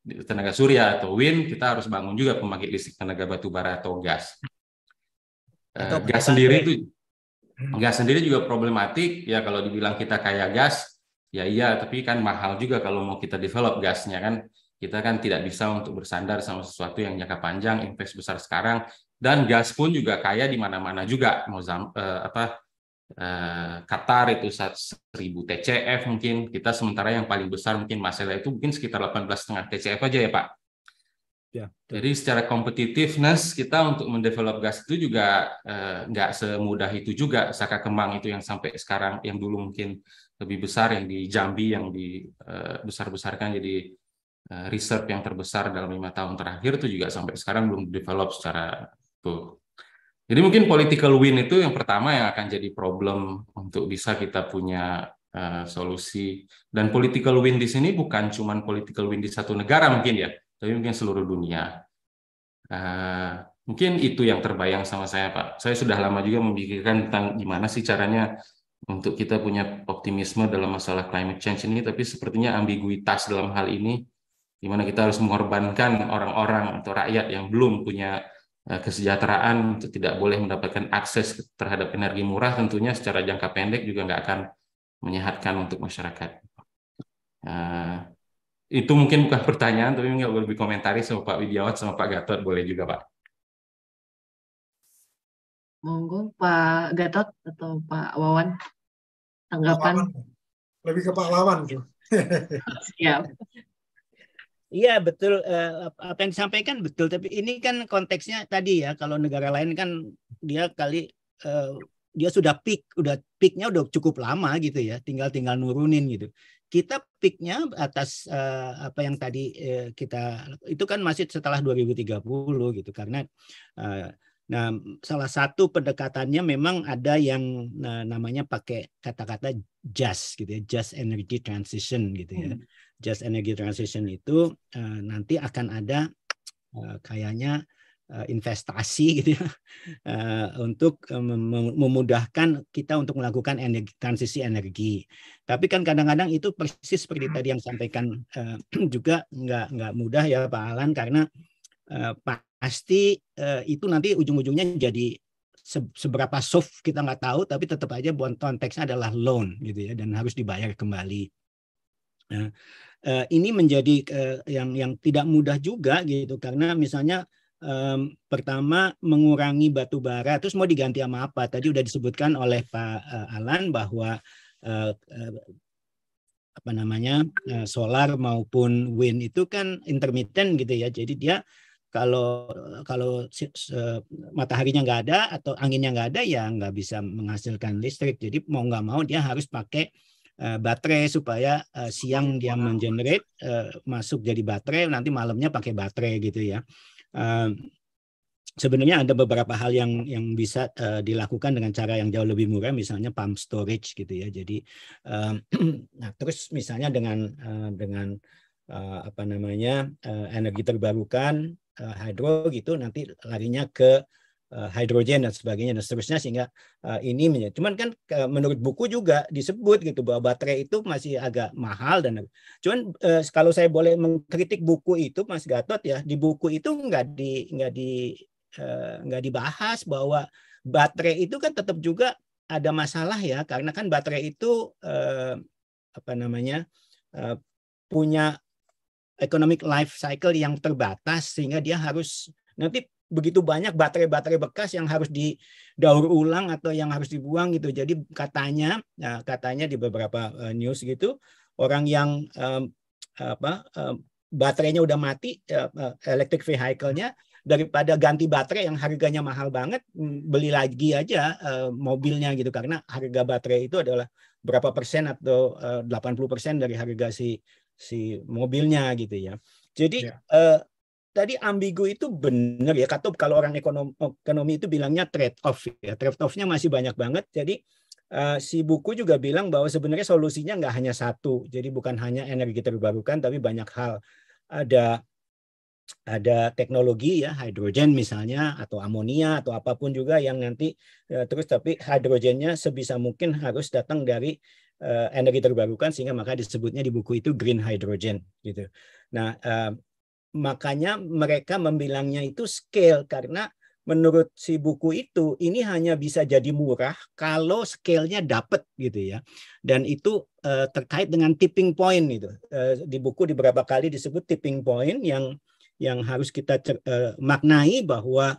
tenaga surya atau wind, kita harus bangun juga pembangkit listrik tenaga batu bara atau gas. gas sendiri itu gas sendiri juga problematik ya. Kalau dibilang kita kaya gas, ya iya, tapi kan mahal juga kalau mau kita develop gasnya kan. Kita kan tidak bisa untuk bersandar sama sesuatu yang jangka panjang, invest besar sekarang. Dan gas pun juga kaya di mana-mana juga. Qatar itu 1000 TCF mungkin. Kita sementara yang paling besar mungkin Masela itu mungkin sekitar 18,5 TCF aja ya Pak. Ya, jadi secara competitiveness kita untuk mendevelop gas itu juga nggak semudah itu juga. Saka Kemang itu yang sampai sekarang, yang dulu mungkin lebih besar, yang di Jambi yang dibesar-besarkan jadi reserve yang terbesar dalam 5 tahun terakhir, itu juga sampai sekarang belum develop secara itu. Jadi mungkin political win itu yang pertama yang akan jadi problem untuk bisa kita punya solusi. Dan political win di sini bukan cuma political win di satu negara mungkin ya, tapi mungkin seluruh dunia. Mungkin itu yang terbayang sama saya Pak. Saya sudah lama juga memikirkan tentang gimana sih caranya untuk kita punya optimisme dalam masalah climate change ini, tapi sepertinya ambiguitas dalam hal ini, di mana kita harus mengorbankan orang-orang atau rakyat yang belum punya kesejahteraan untuk tidak boleh mendapatkan akses terhadap energi murah, tentunya secara jangka pendek juga nggak akan menyehatkan untuk masyarakat. Itu mungkin bukan pertanyaan, tapi nggak boleh dikomentari sama Pak Widiawat sama Pak Gatot, boleh juga Pak. Monggo Pak Gatot atau Pak Wawan, tanggapan. Lebih ke Pak Wawan tuh. Siap. Iya betul, apa yang disampaikan betul, tapi ini kan konteksnya tadi ya, kalau negara lain kan dia dia sudah peaknya udah cukup lama gitu ya, tinggal nurunin gitu. Kita peaknya atas apa yang tadi kita itu kan masih setelah 2030 gitu, karena nah salah satu pendekatannya memang ada yang namanya pakai kata-kata just gitu ya, just energy transition gitu ya. Just energy transition itu nanti akan ada kayaknya investasi gitu ya, untuk memudahkan kita untuk melakukan transisi energi. Tapi kan kadang-kadang itu persis seperti tadi yang sampaikan juga nggak mudah ya Pak Alan, karena pasti itu nanti ujung-ujungnya jadi seberapa soft kita nggak tahu, tapi tetap aja konteksnya adalah loan gitu ya, dan harus dibayar kembali. Nah, ini menjadi yang tidak mudah juga gitu, karena misalnya pertama mengurangi batu bara, terus mau diganti sama apa? Tadi udah disebutkan oleh Pak Alan bahwa apa namanya solar maupun wind itu kan intermittent gitu ya, jadi dia kalau mataharinya nggak ada atau anginnya nggak ada ya nggak bisa menghasilkan listrik, jadi mau nggak mau dia harus pakai baterai supaya siang dia mengenerate masuk jadi baterai, nanti malamnya pakai baterai gitu ya. Sebenarnya ada beberapa hal yang bisa dilakukan dengan cara yang jauh lebih murah, misalnya pump storage gitu ya. Jadi nah terus misalnya dengan apa namanya energi terbarukan, hydro gitu, nanti larinya ke hidrogen dan sebagainya dan seterusnya, sehingga ini menjadi. Cuman kan menurut buku juga disebut gitu bahwa baterai itu masih agak mahal, dan cuman kalau saya boleh mengkritik buku itu Mas Gatot ya, di buku itu nggak dibahas bahwa baterai itu kan tetap juga ada masalah ya, karena kan baterai itu apa namanya punya economic life cycle yang terbatas, sehingga dia harus nanti begitu banyak baterai bekas yang harus didaur ulang atau yang harus dibuang gitu. Jadi katanya di beberapa news gitu, orang yang baterainya udah mati, electric vehicle-nya, daripada ganti baterai yang harganya mahal banget, beli lagi aja mobilnya gitu, karena harga baterai itu adalah berapa persen atau 80% dari harga si mobilnya gitu ya. Jadi tadi ambigu itu benar ya, kalau orang ekonomi itu bilangnya trade off ya. Trade off-nya masih banyak banget. Jadi si buku juga bilang bahwa sebenarnya solusinya nggak hanya satu. Jadi bukan hanya energi terbarukan, tapi banyak hal. Ada teknologi ya, hidrogen misalnya, atau amonia atau apapun juga yang nanti terus, tapi hidrogennya sebisa mungkin harus datang dari energi terbarukan, sehingga maka disebutnya di buku itu green hydrogen gitu. Nah, makanya mereka membilangnya itu scale, karena menurut si buku itu ini hanya bisa jadi murah kalau scale-nya dapat gitu ya. Dan itu terkait dengan tipping point itu. Di buku di beberapa kali disebut tipping point yang harus kita maknai bahwa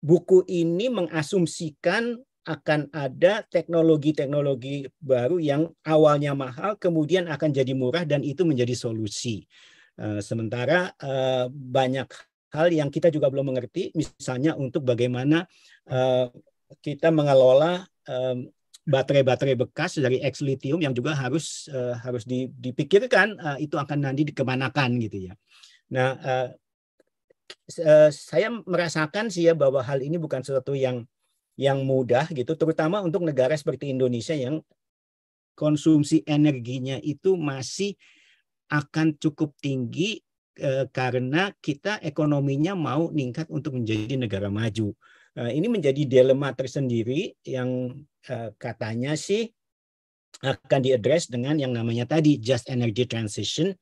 buku ini mengasumsikan akan ada teknologi-teknologi baru yang awalnya mahal kemudian akan jadi murah dan itu menjadi solusi. Sementara banyak hal yang kita juga belum mengerti, misalnya untuk bagaimana kita mengelola baterai-baterai bekas dari ex-lithium yang juga harus dipikirkan itu akan nanti dikemanakan gitu ya. Nah, saya merasakan sih ya bahwa hal ini bukan sesuatu yang mudah gitu, terutama untuk negara seperti Indonesia yang konsumsi energinya itu masih akan cukup tinggi karena kita ekonominya mau meningkat untuk menjadi negara maju. Ini menjadi dilema tersendiri yang katanya sih akan diadres dengan yang namanya tadi Just Energy Transition,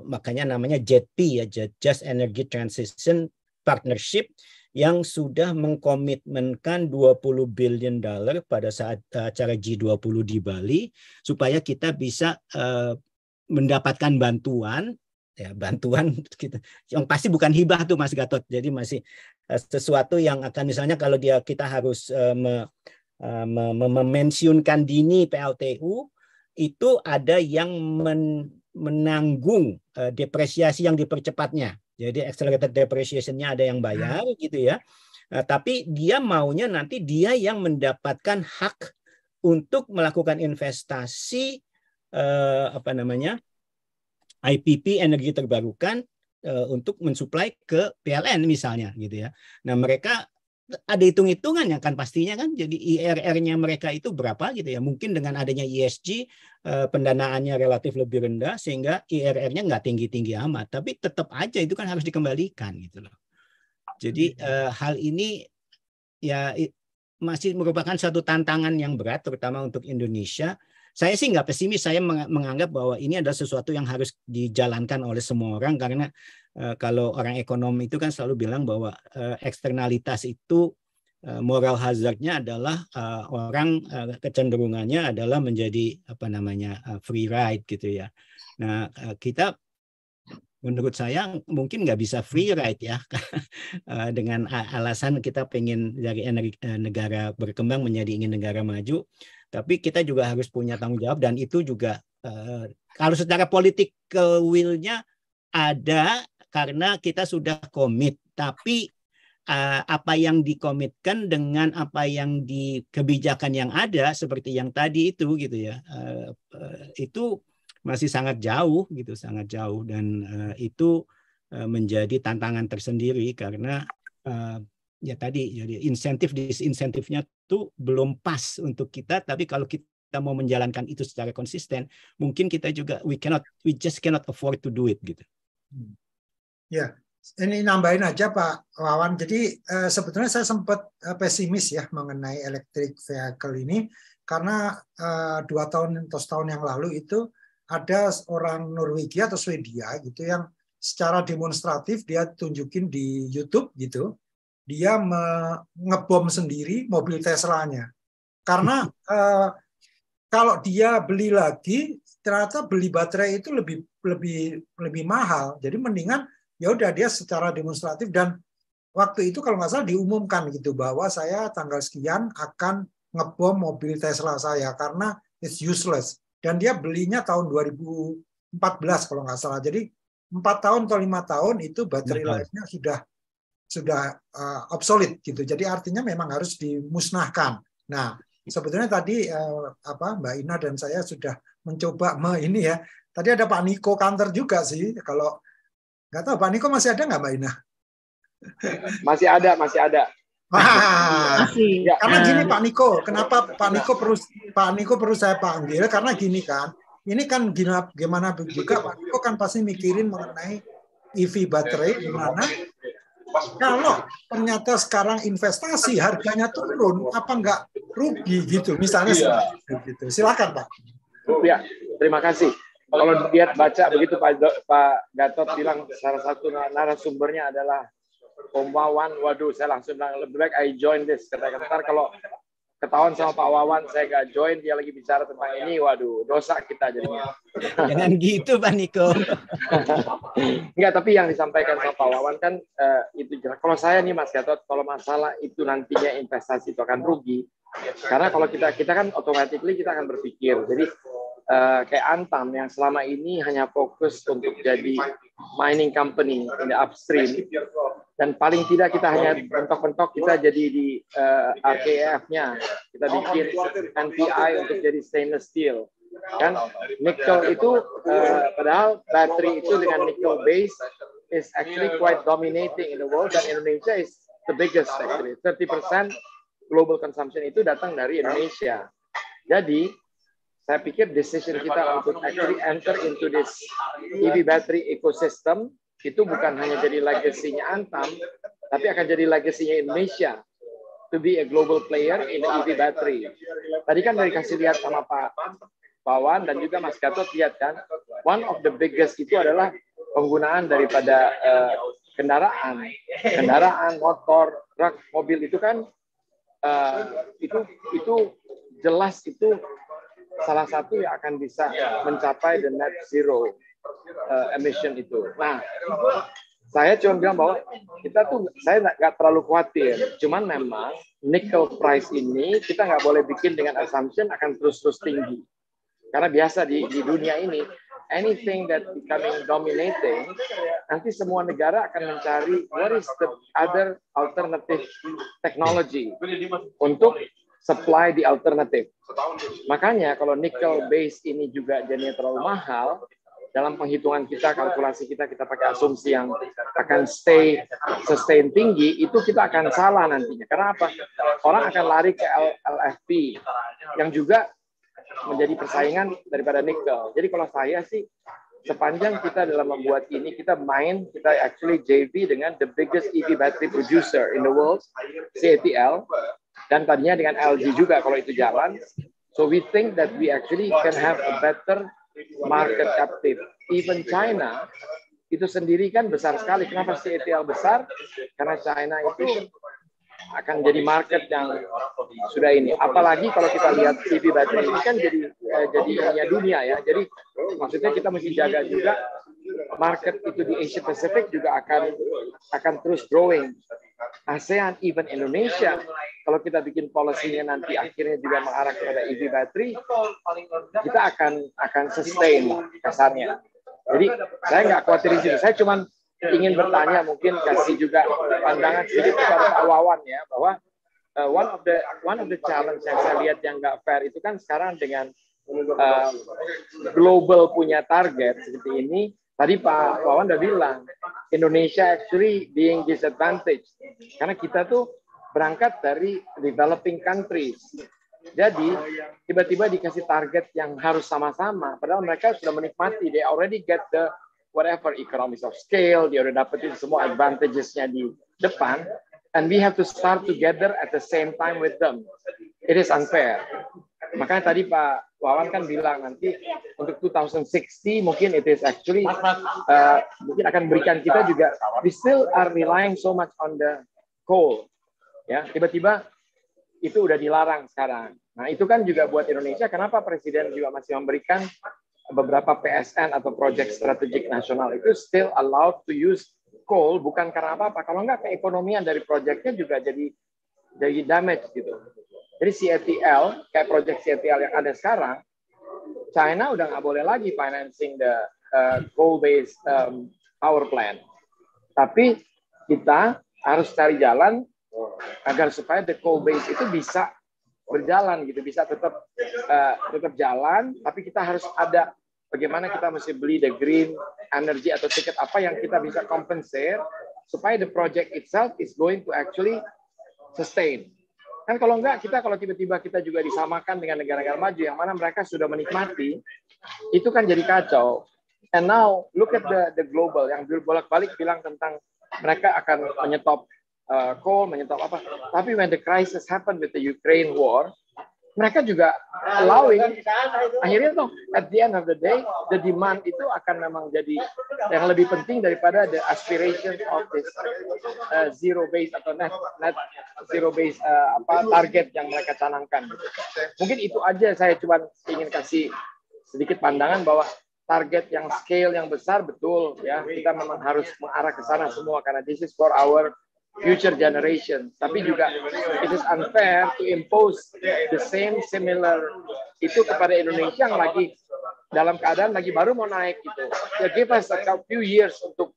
makanya namanya JETP ya, Just Energy Transition Partnership, yang sudah mengkomitmenkan $20 billion pada saat acara G20 di Bali supaya kita bisa mendapatkan bantuan kita yang pasti bukan hibah tuh Mas Gatot, jadi masih sesuatu yang akan misalnya kalau kita harus memensiunkan dini PLTU itu ada yang menanggung depresiasi yang dipercepatnya. Jadi accelerated depreciation-nya ada yang bayar gitu ya. Tapi dia maunya nanti dia yang mendapatkan hak untuk melakukan investasi IPP energi terbarukan untuk mensuplai ke PLN misalnya gitu ya. Nah, mereka ada hitung-hitungannya kan pastinya kan, jadi IRR-nya mereka itu berapa gitu ya. Mungkin dengan adanya ESG pendanaannya relatif lebih rendah sehingga IRR-nya nggak tinggi-tinggi amat, tapi tetap aja itu kan harus dikembalikan gitu loh. Jadi hal ini ya masih merupakan suatu tantangan yang berat terutama untuk Indonesia. Saya sih nggak pesimis, saya menganggap bahwa ini adalah sesuatu yang harus dijalankan oleh semua orang karena kalau orang ekonomi itu kan selalu bilang bahwa eksternalitas itu moral hazardnya adalah orang kecenderungannya adalah menjadi free ride gitu ya. Nah, kita menurut saya mungkin nggak bisa free ride ya dengan alasan kita pengen dari negara berkembang menjadi ingin negara maju, tapi kita juga harus punya tanggung jawab dan itu juga kalau secara political will-nya ada karena kita sudah komit, tapi apa yang dikomitkan dengan apa yang di kebijakan yang ada seperti yang tadi itu gitu ya, itu masih sangat jauh gitu, sangat jauh dan itu menjadi tantangan tersendiri karena ya tadi jadi insentif-disinsentifnya tuh belum pas untuk kita, tapi kalau kita mau menjalankan itu secara konsisten, mungkin kita juga we just cannot afford to do it gitu. Ya, ini nambahin aja Pak Wawan. Jadi sebetulnya saya sempat pesimis ya mengenai electric vehicle ini karena 2 tahun atau setahun yang lalu itu ada orang Norwegia atau Swedia gitu yang secara demonstratif dia tunjukin di YouTube gitu, dia ngebom sendiri mobil Tesla-nya. Karena kalau dia beli lagi ternyata beli baterai itu lebih mahal. Jadi mendingan ya udah dia secara demonstratif dan waktu itu kalau nggak salah diumumkan gitu bahwa saya tanggal sekian akan ngebom mobil Tesla saya karena it's useless dan dia belinya tahun 2014 kalau nggak salah. Jadi 4 tahun atau 5 tahun itu baterai life-nya sudah obsolete gitu. Jadi artinya memang harus dimusnahkan. Nah, sebetulnya tadi Mbak Ina dan saya sudah mencoba ini ya. Tadi ada Pak Niko Kanter juga sih. Kalau nggak tahu Pak Niko masih ada nggak Mbak Ina? Masih ada. Ya. Karena gini Pak Niko, kenapa Pak Niko perlu saya panggil? Karena gini kan, ini kan gimana juga Pak Niko kan pasti mikirin mengenai EV baterai di mana kalau ternyata sekarang investasi harganya turun, apa nggak rugi gitu? Misalnya gitu. Silakan Pak. Ya, terima kasih. Kalau dia baca begitu Pak Gatot bilang salah satu narasumbernya adalah Om Wawan, waduh saya langsung bilang lebih baik I join this. Kata-kata kalau ketahuan sama Pak Wawan saya nggak join, dia lagi bicara tentang ini, waduh dosa kita jadinya. Jangan gitu Pak Niko. Enggak, tapi yang disampaikan sama Pak Wawan kan itu jelas. Kalau saya nih Mas Gatot, kalau masalah itu nantinya investasi itu akan rugi, karena kalau kita kan automatically kita akan berpikir, jadi kayak Antam yang selama ini hanya fokus untuk jadi mining company in the upstream, dan paling tidak kita hanya bentok-bentok kita jadi di RKEF-nya, kita bikin NPI untuk jadi stainless steel. Kan nickel itu padahal battery itu dengan nickel base is actually quite dominating in the world, dan Indonesia is the biggest actually. 30% global consumption itu datang dari Indonesia. Jadi saya pikir decision kita untuk actually enter into this EV battery ecosystem itu bukan hanya jadi legasinya Antam, tapi akan jadi legasinya Indonesia to be a global player in the EV battery. Tadi kan dari kasih lihat sama Pak Wawan dan juga Mas Gatot lihat kan, one of the biggest itu adalah penggunaan daripada kendaraan, motor, truk, mobil itu kan itu jelas itu salah satu yang akan bisa mencapai the net zero emission itu. Nah, saya cuma bilang bahwa kita tuh, saya nggak terlalu khawatir. Cuman memang nickel price ini kita nggak boleh bikin dengan assumption akan terus-terus tinggi. Karena biasa di dunia ini, anything that becoming dominating, nanti semua negara akan mencari what is the other alternative technology untuk supply di alternatif. Makanya kalau nickel base ini juga jadinya terlalu mahal, dalam penghitungan kita, kalkulasi kita pakai asumsi yang akan sustain tinggi, itu kita akan salah nantinya. Karena apa? Orang akan lari ke LFP yang juga menjadi persaingan daripada nickel. Jadi kalau saya sih, sepanjang kita dalam membuat ini, kita actually JV dengan the biggest EV battery producer in the world, CATL, dan tadinya dengan LG juga kalau itu jalan. So we think that we actually can have a better market captive. Even China itu sendiri kan besar sekali. Kenapa CATL besar? Karena China itu akan jadi market yang sudah ini. Apalagi kalau kita lihat EV battery ini kan jadi dunia ya. Jadi maksudnya kita mesti jaga juga market itu di Asia Pacific juga akan terus growing. ASEAN, even Indonesia, kalau kita bikin policy-nya nanti akhirnya juga mengarah kepada EV battery, kita akan sustain kasarnya. Jadi saya nggak khawatir di situ. Saya cuma ingin bertanya, mungkin kasih juga pandangan sedikit kepada Pak Wawan ya, bahwa one of the challenge yang saya lihat yang nggak fair itu kan sekarang dengan global punya target seperti ini. Tadi Pak Wawan udah bilang, Indonesia actually being disadvantaged. Karena kita tuh berangkat dari developing countries. Jadi, tiba-tiba dikasih target yang harus sama-sama. Padahal mereka sudah menikmati, they already get the whatever economies of scale, dia udah dapetin semua advantages-nya di depan. And we have to start together at the same time with them. It is unfair. Makanya tadi Pak Wawan kan bilang nanti untuk 2060 mungkin it is actually mungkin akan berikan kita juga, we still are relying so much on the coal. Ya, tiba-tiba itu udah dilarang sekarang. Nah, itu kan juga buat Indonesia, kenapa Presiden juga masih memberikan beberapa PSN atau Project Strategik Nasional itu still allowed to use coal, bukan karena apa-apa. Kalau enggak, keekonomian dari proyeknya juga jadi damage gitu. Jadi CATL, kayak proyek CATL yang ada sekarang, China udah nggak boleh lagi financing the coal-based power plant. Tapi kita harus cari jalan agar supaya the coal-based itu bisa berjalan gitu, bisa tetap jalan. Tapi kita harus ada bagaimana kita mesti beli the green energy atau tiket apa yang kita bisa compensate supaya the project itself is going to actually sustain. Kan kalau enggak, kalau tiba-tiba kita juga disamakan dengan negara-negara maju yang mana mereka sudah menikmati, itu kan jadi kacau. And now look at the global yang bolak-balik bilang tentang mereka akan menyetop coal, menyetop apa. Tapi when the crisis happened with the Ukraine war, mereka juga allowing, akhirnya tuh at the end of the day, the demand itu akan memang jadi yang lebih penting daripada the aspiration of this zero base atau net zero base target yang mereka canangkan. Mungkin itu aja saya cuma ingin kasih sedikit pandangan bahwa target yang scale yang besar betul ya, kita memang harus mengarah ke sana semua karena this is for our future generation. Tapi juga it is unfair to impose the similar itu kepada Indonesia yang lagi dalam keadaan lagi baru mau naik gitu. So give us a few years untuk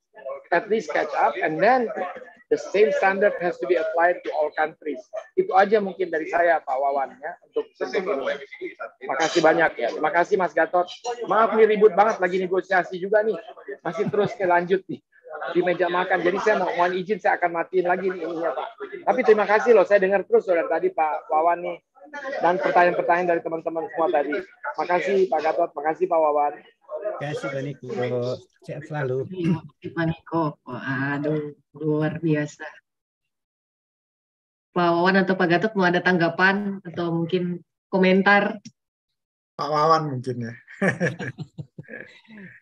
at least catch up, and then the same standard has to be applied to all countries. Itu aja mungkin dari saya Pak Wawan ya untuk ini. Makasih banyak ya. Terima kasih Mas Gatot. Maaf nih ribut banget lagi negosiasi juga nih. Masih terus lanjut nih di meja makan. Jadi saya mohon izin saya akan matiin lagi nih ininya Pak. Tapi terima kasih loh, saya dengar terus dari tadi Pak Wawan nih dan pertanyaan-pertanyaan dari teman-teman semua tadi. Makasih Pak Gatot, makasih Pak Wawan. Terima kasih Pak Niko. Sehat selalu. Pak Niko. Aduh, luar biasa. Pak Wawan atau Pak Gatot mau ada tanggapan atau mungkin komentar? Pak Wawan mungkin ya.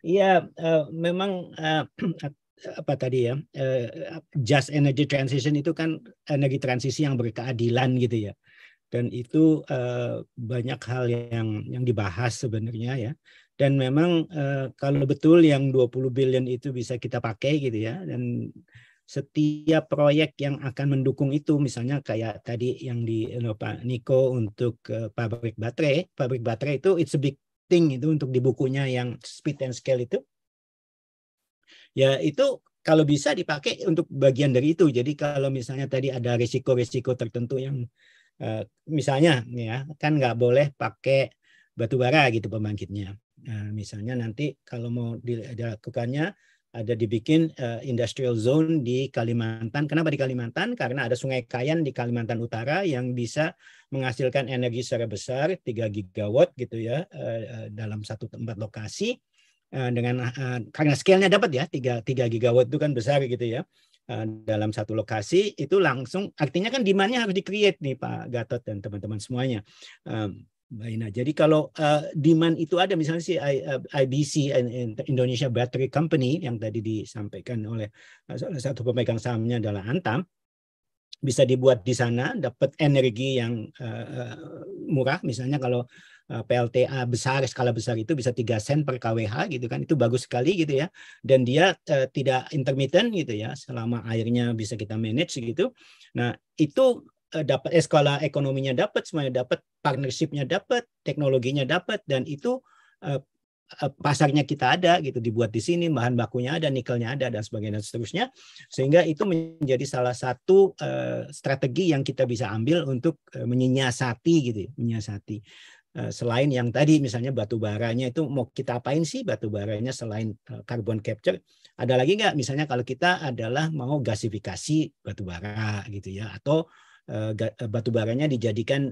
Iya, memang apa tadi ya, just energy transition itu kan energi transisi yang berkeadilan gitu ya, dan itu banyak hal yang dibahas sebenarnya ya, dan memang kalau betul yang 20 billion itu bisa kita pakai gitu ya, dan setiap proyek yang akan mendukung itu, misalnya kayak tadi yang di Pak Niko untuk pabrik baterai itu it's a big thing itu untuk di bukunya yang Speed and Scale itu. Ya itu kalau bisa dipakai untuk bagian dari itu. Jadi kalau misalnya tadi ada risiko-risiko tertentu yang misalnya ya kan nggak boleh pakai batu bara gitu pembangkitnya. Misalnya nanti kalau mau dilakukannya ada dibikin industrial zone di Kalimantan. Kenapa di Kalimantan? Karena ada Sungai Kayan di Kalimantan Utara yang bisa menghasilkan energi secara besar 3 gigawatt gitu ya dalam satu tempat lokasi. Dengan karena scale-nya dapat ya 3 gigawatt itu kan besar gitu ya dalam satu lokasi, itu langsung artinya kan demand-nya harus di-create nih Pak Gatot dan teman-teman semuanya. Mbak Ina. Jadi kalau demand itu ada, misalnya si IBC Indonesia Battery Company yang tadi disampaikan oleh salah satu pemegang sahamnya adalah Antam, bisa dibuat di sana, dapat energi yang murah, misalnya kalau PLTA besar, skala besar itu bisa 3 sen per kWh gitu kan, itu bagus sekali gitu ya, dan dia tidak intermittent gitu ya, selama airnya bisa kita manage gitu. Nah itu dapat skala ekonominya dapat, semuanya dapat, partnership-nya dapat, teknologinya dapat, dan itu pasarnya kita ada gitu, dibuat di sini, bahan bakunya ada, nikelnya ada, dan sebagainya dan seterusnya, sehingga itu menjadi salah satu strategi yang kita bisa ambil untuk menyiasati gitu ya, menyiasati. Selain yang tadi misalnya batu baranya itu mau kita apain sih batu baranya selain carbon capture, ada lagi nggak misalnya kalau kita adalah mau gasifikasi batu bara gitu ya, atau batu baranya dijadikan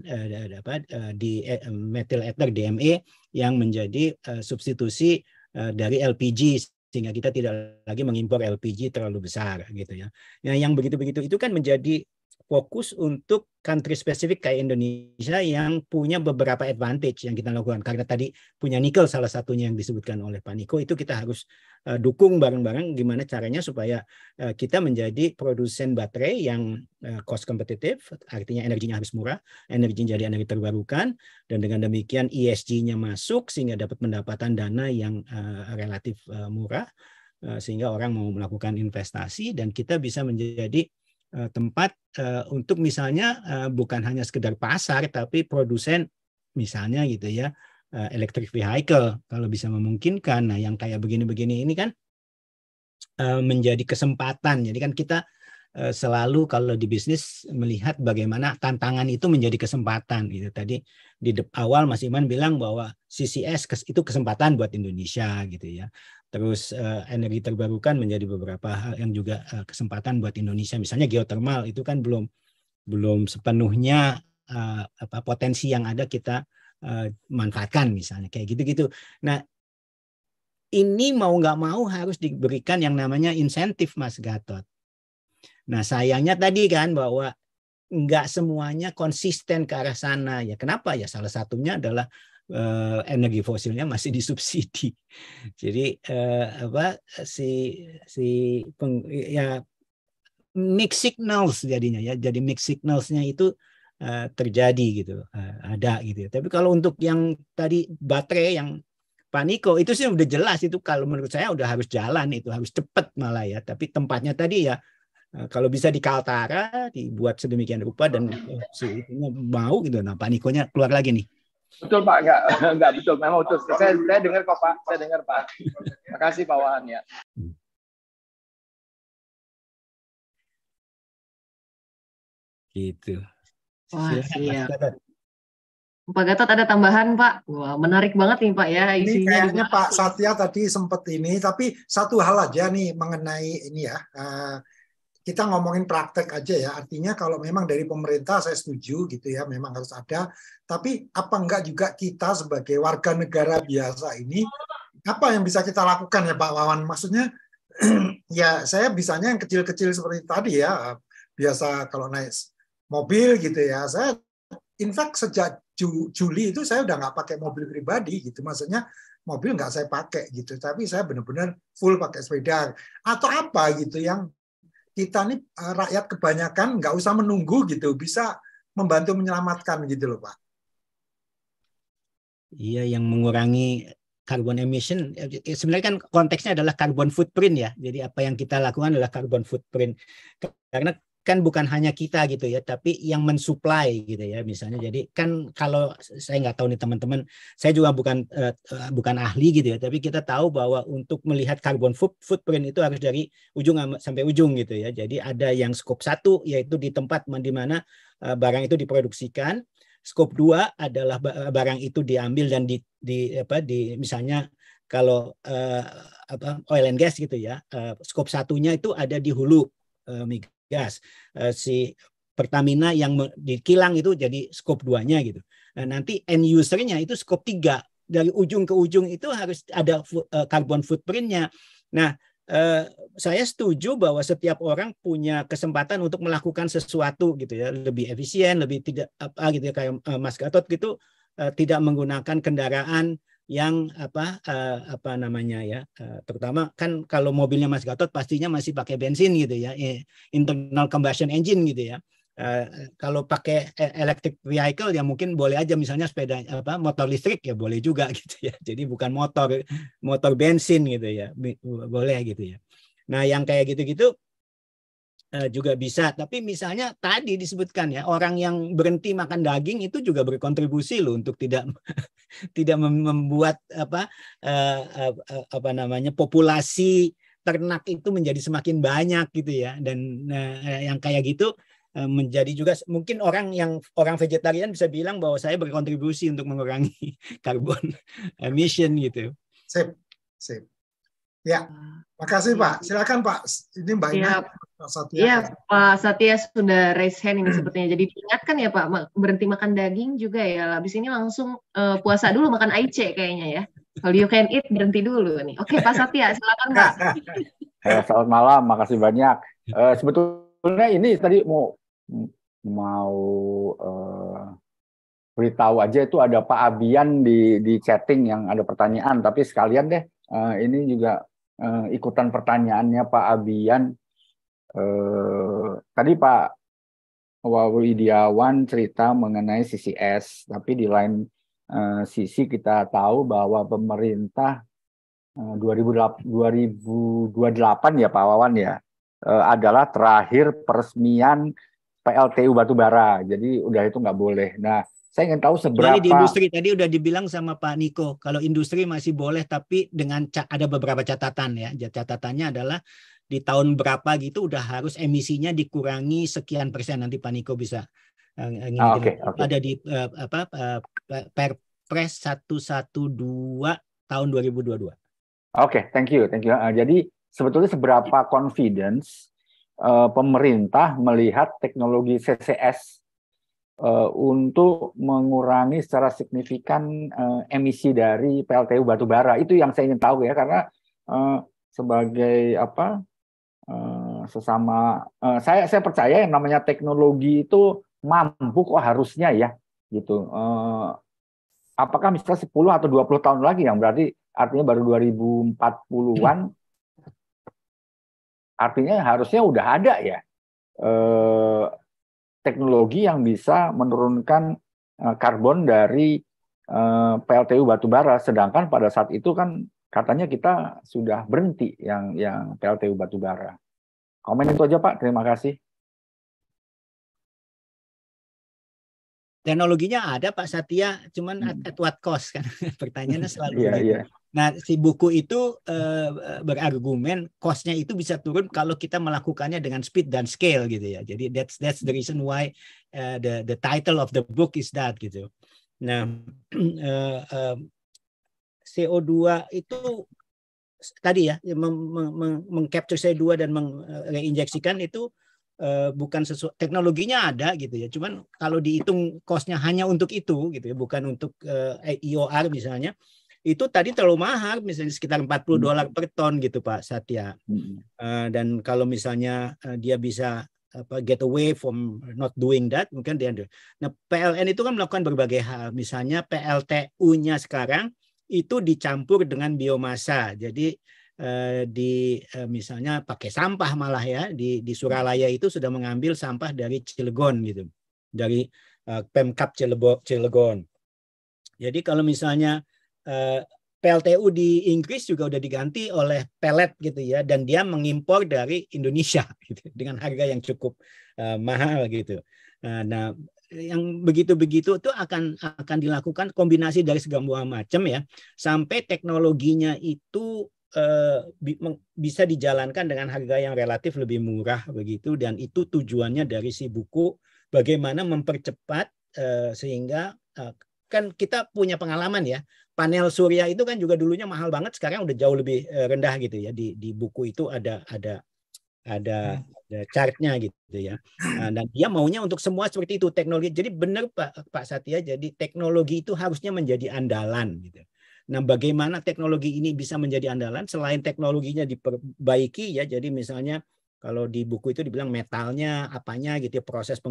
di methyl ether DME yang menjadi substitusi dari LPG, sehingga kita tidak lagi mengimpor LPG terlalu besar gitu ya. Nah, yang begitu-begitu itu kan menjadi fokus untuk country spesifik kayak Indonesia yang punya beberapa advantage yang kita lakukan. Karena tadi punya nikel salah satunya yang disebutkan oleh Pak Niko, itu kita harus dukung bareng-bareng gimana caranya supaya kita menjadi produsen baterai yang cost kompetitif, artinya energinya harus murah, energinya jadi energi terbarukan, dan dengan demikian ESG-nya masuk sehingga dapat pendapatan dana yang relatif murah, sehingga orang mau melakukan investasi, dan kita bisa menjadi tempat untuk misalnya bukan hanya sekedar pasar tapi produsen misalnya gitu ya, electric vehicle kalau bisa memungkinkan. Nah yang kayak begini-begini ini kan menjadi kesempatan. Jadi kan kita selalu kalau di bisnis melihat bagaimana tantangan itu menjadi kesempatan gitu. Tadi di awal Mas Iman bilang bahwa CCS itu kesempatan buat Indonesia gitu ya. Terus energi terbarukan menjadi beberapa hal yang juga kesempatan buat Indonesia. Misalnya geothermal itu kan belum sepenuhnya potensi yang ada kita manfaatkan misalnya kayak gitu-gitu. Nah ini mau nggak mau harus diberikan yang namanya insentif Mas Gatot. Nah sayangnya tadi kan bahwa nggak semuanya konsisten ke arah sana. Ya kenapa? Ya salah satunya adalah energi fosilnya masih disubsidi. Jadi ya mixed signals jadinya ya. Jadi mixed signalsnya itu terjadi gitu, ada gitu. Tapi kalau untuk yang tadi baterai yang Pak Niko itu sih udah jelas, itu kalau menurut saya udah harus jalan, itu harus cepat malah ya. Tapi tempatnya tadi ya kalau bisa di Kaltara dibuat sedemikian rupa dan si itunya mau gitu. Nah Pak Nikonya keluar lagi nih. Betul Pak, enggak betul, memang betul. Saya dengar kok Pak, saya dengar Pak. Terima kasih Pak Wahan ya. Gitu. Wah, silakan, siap. Pak Gatot ada tambahan Pak? Wah, menarik banget nih Pak ya Ini isinya. kayaknya Pak Satya tadi sempat ini, tapi satu hal aja nih mengenai ini ya. Kita ngomongin praktek aja ya. Artinya kalau memang dari pemerintah saya setuju gitu ya, memang harus ada. Tapi apa enggak juga kita sebagai warga negara biasa ini, apa yang bisa kita lakukan ya Pak Wawan? Maksudnya ya saya bisanya yang kecil-kecil seperti tadi ya. Biasa kalau naik mobil gitu ya, saya in fact sejak Juli itu saya udah nggak pakai mobil pribadi gitu, maksudnya mobil nggak saya pakai gitu, tapi saya benar-benar full pakai sepeda atau apa gitu yang kita nih rakyat kebanyakan nggak usah menunggu gitu, bisa membantu menyelamatkan gitu loh Pak. Iya, yang mengurangi carbon emission sebenarnya kan konteksnya adalah carbon footprint ya. Jadi apa yang kita lakukan adalah carbon footprint, karena kan bukan hanya kita gitu ya, tapi yang mensuplai gitu ya misalnya. Jadi kan kalau saya nggak tahu nih teman-teman, saya juga bukan ahli gitu ya, tapi kita tahu bahwa untuk melihat carbon footprint itu harus dari ujung sampai ujung gitu ya. Jadi ada yang scope 1 yaitu di tempat di mana barang itu diproduksikan. Scope 2 adalah barang itu diambil dan di misalnya kalau oil and gas gitu ya. Scope 1-nya itu ada di hulu migas. Si Pertamina yang di kilang itu jadi scope 2-nya gitu. Nah, nanti end user-nya itu scope 3. Dari ujung ke ujung itu harus ada carbon footprint-nya. Nah, saya setuju bahwa setiap orang punya kesempatan untuk melakukan sesuatu gitu ya, lebih efisien, lebih tidak gitu ya, kayak Mas Gatot gitu, tidak menggunakan kendaraan yang apa namanya ya, terutama kan kalau mobilnya Mas Gatot pastinya masih pakai bensin gitu ya, internal combustion engine gitu ya. Kalau pakai electric vehicle ya mungkin boleh aja, misalnya sepeda motor listrik ya boleh juga gitu ya. Jadi bukan motor bensin gitu ya, boleh gitu ya. Nah yang kayak gitu-gitu juga bisa. Tapi misalnya tadi disebutkan ya, orang yang berhenti makan daging itu juga berkontribusi loh untuk tidak membuat populasi ternak itu menjadi semakin banyak gitu ya. Dan yang kayak gitu menjadi juga mungkin orang vegetarian bisa bilang bahwa saya berkontribusi untuk mengurangi carbon emission gitu. Sip. Ya, makasih Pak. Silakan Pak. Ini Mbak Ina. Iya, Pak Satya sudah raise hand ini sepertinya. Jadi diingatkan ya Pak, berhenti makan daging juga ya. Habis ini langsung puasa dulu, makan AIC kayaknya ya. Kalau you can eat, berhenti dulu nih. Oke Pak Satya, silakan Pak. Selamat malam, makasih banyak. Sebetulnya ini tadi mau beritahu aja, itu ada Pak Abian di chatting yang ada pertanyaan, tapi sekalian deh ini juga ikutan pertanyaannya Pak Abian. Tadi Pak Widiawan cerita mengenai CCS, tapi di lain sisi kita tahu bahwa pemerintah 2028 ya Pak Wawan ya, adalah terakhir peresmian PLTU batubara, jadi udah itu nggak boleh. Nah, saya ingin tahu seberapa. Jadi di industri tadi udah dibilang sama Pak Niko, kalau industri masih boleh, tapi dengan ada beberapa catatan ya. Catatannya adalah di tahun berapa gitu udah harus emisinya dikurangi sekian persen. Nanti Pak Niko bisa ada di Perpres 112 tahun 2022. Oke, thank you. Jadi sebetulnya seberapa confidence pemerintah melihat teknologi CCS untuk mengurangi secara signifikan emisi dari PLTU batubara, itu yang saya ingin tahu ya, karena sebagai sesama saya percaya yang namanya teknologi itu mampu kok harusnya ya gitu. Apakah misalnya 10 atau 20 tahun lagi yang berarti artinya baru 2040-an, artinya harusnya udah ada ya teknologi yang bisa menurunkan karbon dari PLTU batubara, sedangkan pada saat itu kan katanya kita sudah berhenti yang PLTU batubara. Komen itu aja Pak, terima kasih. Teknologinya ada Pak Satya, cuman at what cost kan? Pertanyaannya selalu begitu. Yeah. Nah, si buku itu berargumen cost-nya itu bisa turun kalau kita melakukannya dengan speed dan scale gitu ya. Jadi that's the reason why the title of the book is that gitu. Nah, CO2 itu tadi ya mengcapture CO2 dan menginjeksikan itu bukan sesuatu, teknologinya ada gitu ya. Cuman kalau dihitung cost-nya hanya untuk itu gitu ya, bukan untuk EOR misalnya, itu tadi terlalu mahal, misalnya sekitar $40 per ton gitu Pak Satya. Dan kalau misalnya dia bisa get away from not doing that, mungkin dia. Nah, PLN itu kan melakukan berbagai hal. Misalnya PLTU-nya sekarang itu dicampur dengan biomasa. Jadi misalnya pakai sampah malah ya, di Suralaya itu sudah mengambil sampah dari Cilegon gitu, dari Pemkab Cilegon. Jadi kalau misalnya PLTU di Inggris juga udah diganti oleh pellet gitu ya, dan dia mengimpor dari Indonesia gitu, dengan harga yang cukup mahal gitu. Nah, yang begitu-begitu itu akan dilakukan kombinasi dari segala macam ya, sampai teknologinya itu bisa dijalankan dengan harga yang relatif lebih murah begitu, dan itu tujuannya dari si buku bagaimana mempercepat sehingga kan kita punya pengalaman ya, panel surya itu kan juga dulunya mahal banget, sekarang udah jauh lebih rendah gitu ya. Di buku itu ada chartnya gitu ya. Dan dia maunya untuk semua seperti itu teknologi. Jadi benar Pak Satya, jadi teknologi itu harusnya menjadi andalan gitu. Nah, bagaimana teknologi ini bisa menjadi andalan selain teknologinya diperbaiki ya. Jadi misalnya kalau di buku itu dibilang metalnya, apanya gitu ya, proses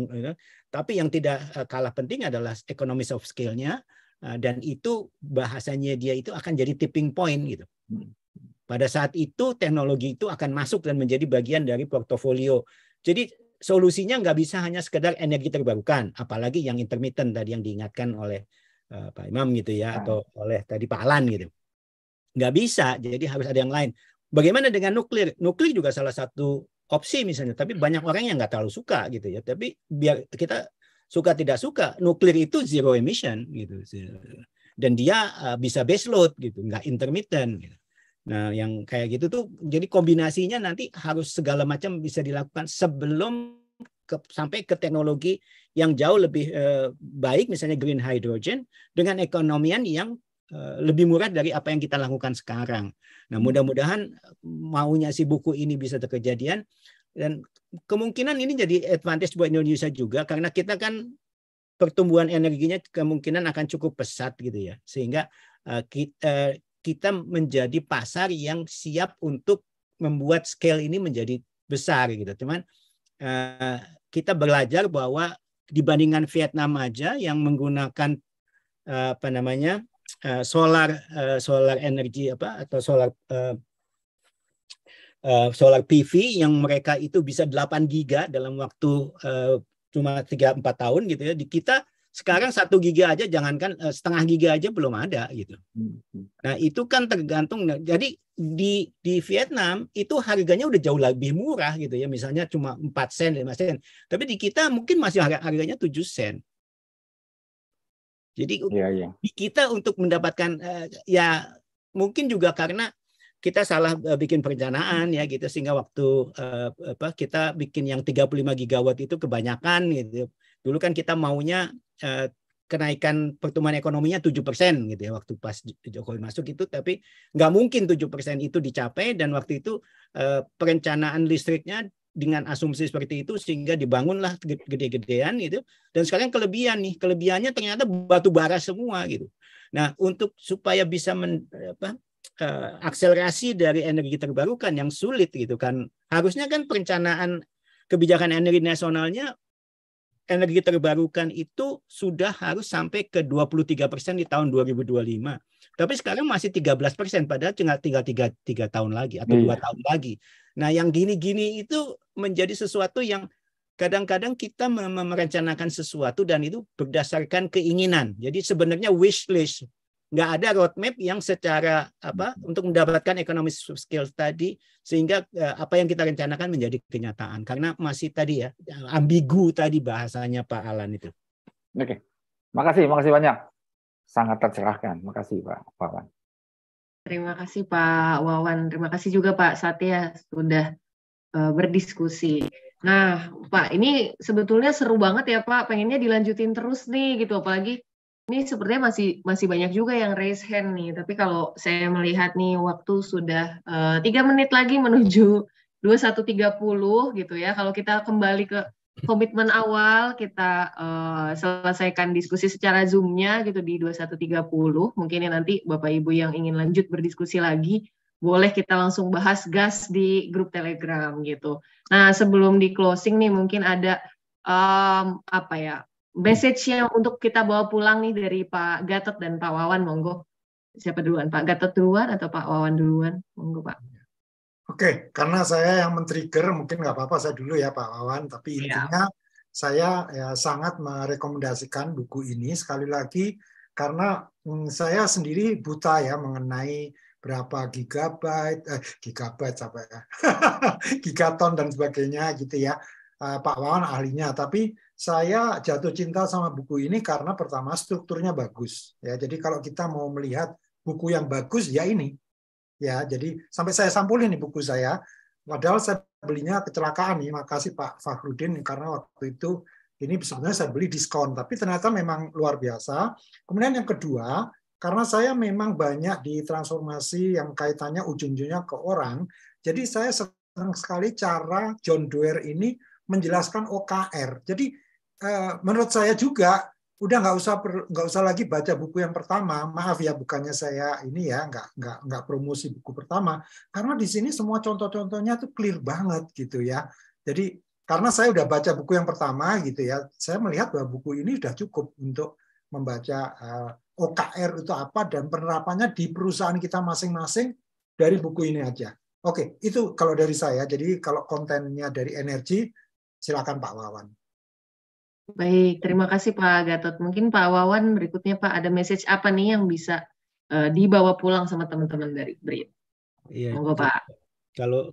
tapi yang tidak kalah penting adalah economies of scale-nya, dan itu bahasanya dia itu akan jadi tipping point gitu. Pada saat itu teknologi itu akan masuk dan menjadi bagian dari portofolio. Jadi solusinya nggak bisa hanya sekedar energi terbarukan, apalagi yang intermittent tadi yang diingatkan oleh Pak Imam gitu ya, atau oleh tadi Pak Alan gitu. Nggak bisa, jadi harus ada yang lain. Bagaimana dengan nuklir? Nuklir juga salah satu opsi misalnya, tapi banyak orang yang nggak terlalu suka gitu ya. Tapi biar kita suka tidak suka, nuklir itu zero emission gitu, dan dia bisa base load gitu, nggak intermittent gitu. Nah, yang kayak gitu tuh, jadi kombinasinya nanti harus segala macam bisa dilakukan sebelum sampai ke teknologi yang jauh lebih baik, misalnya green hydrogen dengan ekonomian yang lebih murah dari apa yang kita lakukan sekarang. Nah, mudah-mudahan maunya si buku ini bisa terkejadian, dan kemungkinan ini jadi advantage buat Indonesia juga, karena kita kan pertumbuhan energinya kemungkinan akan cukup pesat gitu ya, sehingga kita menjadi pasar yang siap untuk membuat scale ini menjadi besar gitu. Cuman kita belajar bahwa dibandingkan Vietnam aja yang menggunakan solar energi atau solar PV yang mereka itu bisa 8 giga dalam waktu cuma 3-4 tahun gitu ya. Di kita sekarang 1 giga aja, jangankan setengah giga aja belum ada gitu. Nah, itu kan tergantung. Jadi di Vietnam itu harganya udah jauh lebih murah gitu ya. Misalnya cuma 4 sen, 5 sen. Tapi di kita mungkin masih harganya 7 sen. Jadi di kita untuk mendapatkan ya mungkin juga karena kita salah bikin perencanaan ya gitu, sehingga waktu kita bikin yang 35 gigawatt itu kebanyakan gitu. Dulu kan kita maunya kenaikan pertumbuhan ekonominya 7% gitu ya waktu pas Jokowi masuk itu, tapi nggak mungkin 7% itu dicapai, dan waktu itu perencanaan listriknya dengan asumsi seperti itu sehingga dibangunlah gede-gedean gitu. Dan sekarang kelebihannya ternyata batu bara semua gitu. Nah, untuk supaya bisa akselerasi dari energi terbarukan yang sulit gitu kan. Harusnya kan perencanaan kebijakan energi nasionalnya energi terbarukan itu sudah harus sampai ke 23% di tahun 2025. Tapi sekarang masih 13%, padahal tinggal 3 tahun lagi atau 2 tahun lagi. Nah, yang gini-gini itu menjadi sesuatu yang kadang-kadang kita merencanakan sesuatu dan itu berdasarkan keinginan. Jadi sebenarnya wish list. Nggak ada roadmap yang secara untuk mendapatkan economic skills tadi sehingga apa yang kita rencanakan menjadi kenyataan karena masih tadi ya ambigu tadi bahasanya Pak Alan itu. Oke, makasih banyak, sangat tercerahkan. Makasih Pak Wawan. Terima kasih Pak Wawan, terima kasih juga Pak Satya sudah berdiskusi. Nah Pak, ini sebetulnya seru banget ya Pak, pengennya dilanjutin terus nih gitu, apalagi ini sepertinya masih banyak juga yang raise hand nih, tapi kalau saya melihat nih waktu sudah 3 menit lagi menuju 21.30 gitu ya. Kalau kita kembali ke komitmen awal, kita selesaikan diskusi secara Zoom-nya gitu di 21.30. Mungkin ya nanti Bapak Ibu yang ingin lanjut berdiskusi lagi, boleh kita langsung bahas gas di grup Telegram gitu. Nah sebelum di closing nih mungkin ada message yang untuk kita bawa pulang nih dari Pak Gatot dan Pak Wawan, monggo. Siapa duluan? Pak Gatot duluan atau Pak Wawan duluan? Monggo Pak. Oke, karena saya yang men-trigger, mungkin nggak apa-apa saya dulu ya Pak Wawan, tapi intinya saya ya sangat merekomendasikan buku ini sekali lagi karena saya sendiri buta ya mengenai berapa gigabyte sampai gigaton dan sebagainya gitu ya. Pak Wawan ahlinya, tapi saya jatuh cinta sama buku ini karena pertama strukturnya bagus ya. Jadi kalau kita mau melihat buku yang bagus ya ini ya. Jadi sampai saya sampulin nih buku saya. Padahal saya belinya kecelakaan nih. Makasih Pak Fakhrudin karena waktu itu ini sebenarnya saya beli diskon, tapi ternyata memang luar biasa. Kemudian yang kedua, karena saya memang banyak di transformasi yang kaitannya ujung-ujungnya ke orang. Jadi saya senang sekali cara John Doerr ini menjelaskan OKR. Jadi menurut saya juga udah nggak usah lagi baca buku yang pertama. Maaf ya, bukannya saya ini ya nggak promosi buku pertama, karena di sini semua contoh-contohnya tuh clear banget gitu ya. Jadi karena saya udah baca buku yang pertama gitu ya, saya melihat bahwa buku ini sudah cukup untuk membaca OKR itu apa dan penerapannya di perusahaan kita masing-masing dari buku ini aja. Oke, itu kalau dari saya. Jadi kalau kontennya dari energi, silakan Pak Wawan. Baik, terima kasih Pak Gatot. Mungkin Pak Wawan berikutnya Pak, ada message apa nih yang bisa dibawa pulang sama teman-teman dari BRIN? Iya, monggo Pak.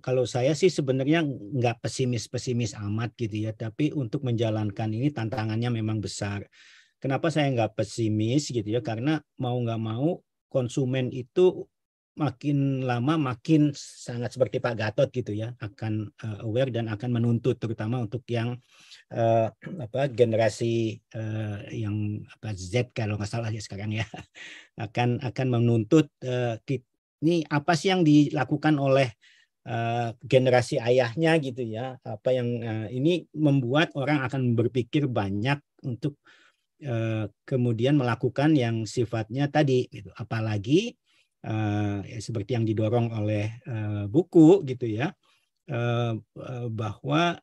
Kalau saya sih sebenarnya nggak pesimis amat gitu ya, tapi untuk menjalankan ini tantangannya memang besar. Kenapa saya nggak pesimis gitu ya? Karena mau nggak mau konsumen itu makin lama makin sangat seperti Pak Gatot gitu ya, akan aware dan akan menuntut, terutama untuk yang generasi yang Z kalau nggak salah ya sekarang ya, akan menuntut ini apa sih yang dilakukan oleh generasi ayahnya gitu ya, apa yang ini membuat orang akan berpikir banyak untuk kemudian melakukan yang sifatnya tadi gitu, apalagi seperti yang didorong oleh buku gitu ya, bahwa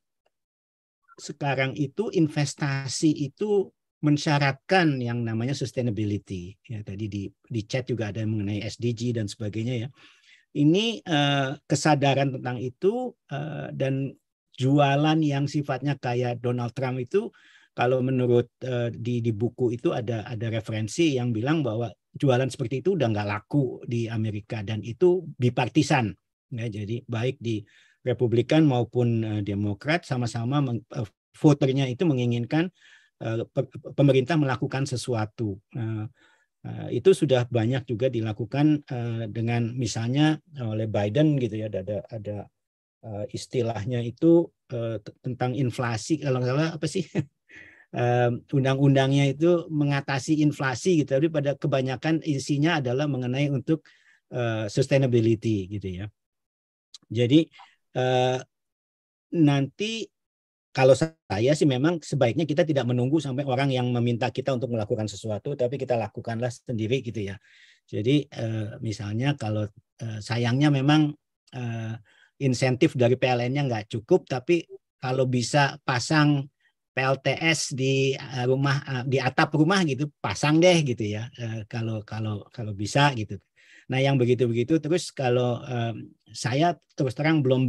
sekarang itu investasi itu mensyaratkan yang namanya sustainability ya. Tadi di chat juga ada mengenai SDG dan sebagainya ya. Ini kesadaran tentang itu dan jualan yang sifatnya kayak Donald Trump itu, kalau menurut di buku itu ada referensi yang bilang bahwa jualan seperti itu udah nggak laku di Amerika dan itu bipartisan ya, jadi baik di Republikan maupun Demokrat sama-sama voternya itu menginginkan pemerintah melakukan sesuatu. Itu sudah banyak juga dilakukan dengan misalnya oleh Biden gitu ya, ada istilahnya itu tentang inflasi, kalau nggak salah apa sih? Undang-undangnya itu mengatasi inflasi gitu, tapi pada kebanyakan isinya adalah mengenai untuk sustainability gitu ya. Jadi nanti kalau saya sih memang sebaiknya kita tidak menunggu sampai orang yang meminta kita untuk melakukan sesuatu, tapi kita lakukanlah sendiri gitu ya. Jadi misalnya kalau sayangnya memang insentif dari PLN-nya nggak cukup, tapi kalau bisa pasang PLTS di rumah, di atap rumah gitu, pasang deh gitu ya. Kalau bisa gitu. Nah yang begitu-begitu terus kalau saya terus terang belum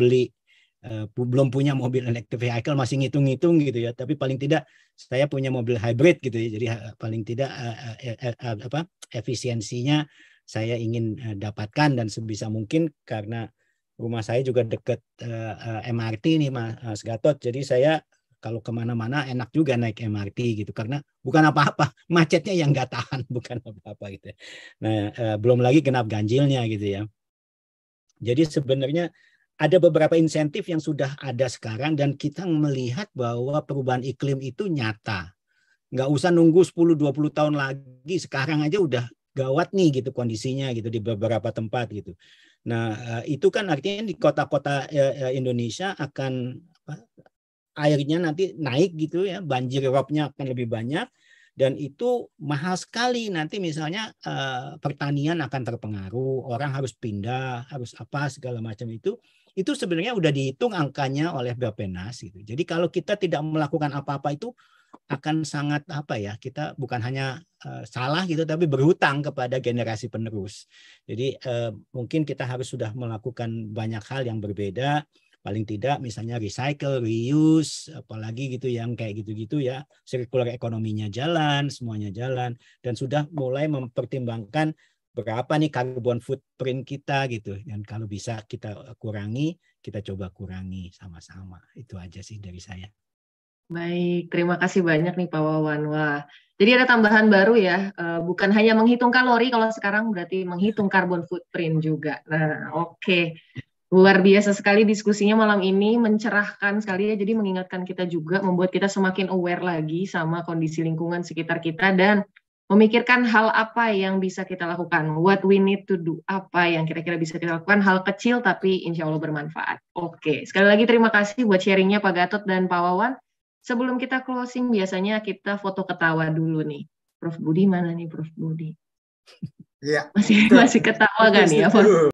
punya mobil electric vehicle, masih ngitung-ngitung gitu ya, tapi paling tidak saya punya mobil hybrid gitu ya, jadi paling tidak efisiensinya saya ingin dapatkan, dan sebisa mungkin karena rumah saya juga dekat MRT nih Mas Gatot, jadi saya kalau kemana-mana enak juga naik MRT gitu, karena bukan apa-apa, macetnya yang nggak tahan, bukan apa-apa gitu. Nah belum lagi genap ganjilnya gitu ya. Jadi sebenarnya ada beberapa insentif yang sudah ada sekarang dan kita melihat bahwa perubahan iklim itu nyata. Nggak usah nunggu 10-20 tahun lagi, sekarang aja udah gawat nih gitu kondisinya gitu di beberapa tempat gitu. Nah itu kan artinya di kota-kota Indonesia akan airnya nanti naik gitu ya, banjir robnya akan lebih banyak. Dan itu mahal sekali, nanti misalnya pertanian akan terpengaruh, orang harus pindah, harus apa segala macam itu sebenarnya udah dihitung angkanya oleh Bappenas gitu. Jadi kalau kita tidak melakukan apa-apa itu akan sangat kita bukan hanya salah gitu, tapi berhutang kepada generasi penerus. Jadi mungkin kita harus sudah melakukan banyak hal yang berbeda. Paling tidak misalnya recycle, reuse, apalagi gitu yang kayak gitu-gitu ya, circular ekonominya jalan, semuanya jalan, dan sudah mulai mempertimbangkan berapa nih carbon footprint kita gitu. Dan kalau bisa kita kurangi, kita coba kurangi sama-sama. Itu aja sih dari saya. Baik, terima kasih banyak nih Pak Wawan. Wah, jadi ada tambahan baru ya, bukan hanya menghitung kalori, kalau sekarang berarti menghitung carbon footprint juga. Nah, oke. Luar biasa sekali diskusinya malam ini, mencerahkan sekali ya, jadi mengingatkan kita juga, membuat kita semakin aware lagi sama kondisi lingkungan sekitar kita, dan memikirkan hal apa yang bisa kita lakukan, what we need to do, apa yang kira-kira bisa kita lakukan, hal kecil tapi insya Allah bermanfaat. Oke, sekali lagi terima kasih buat sharingnya Pak Gatot dan Pak Wawan. Sebelum kita closing, biasanya kita foto ketawa dulu nih. Prof Budi mana nih Prof Budi? Iya. Masih ketawa kan ya?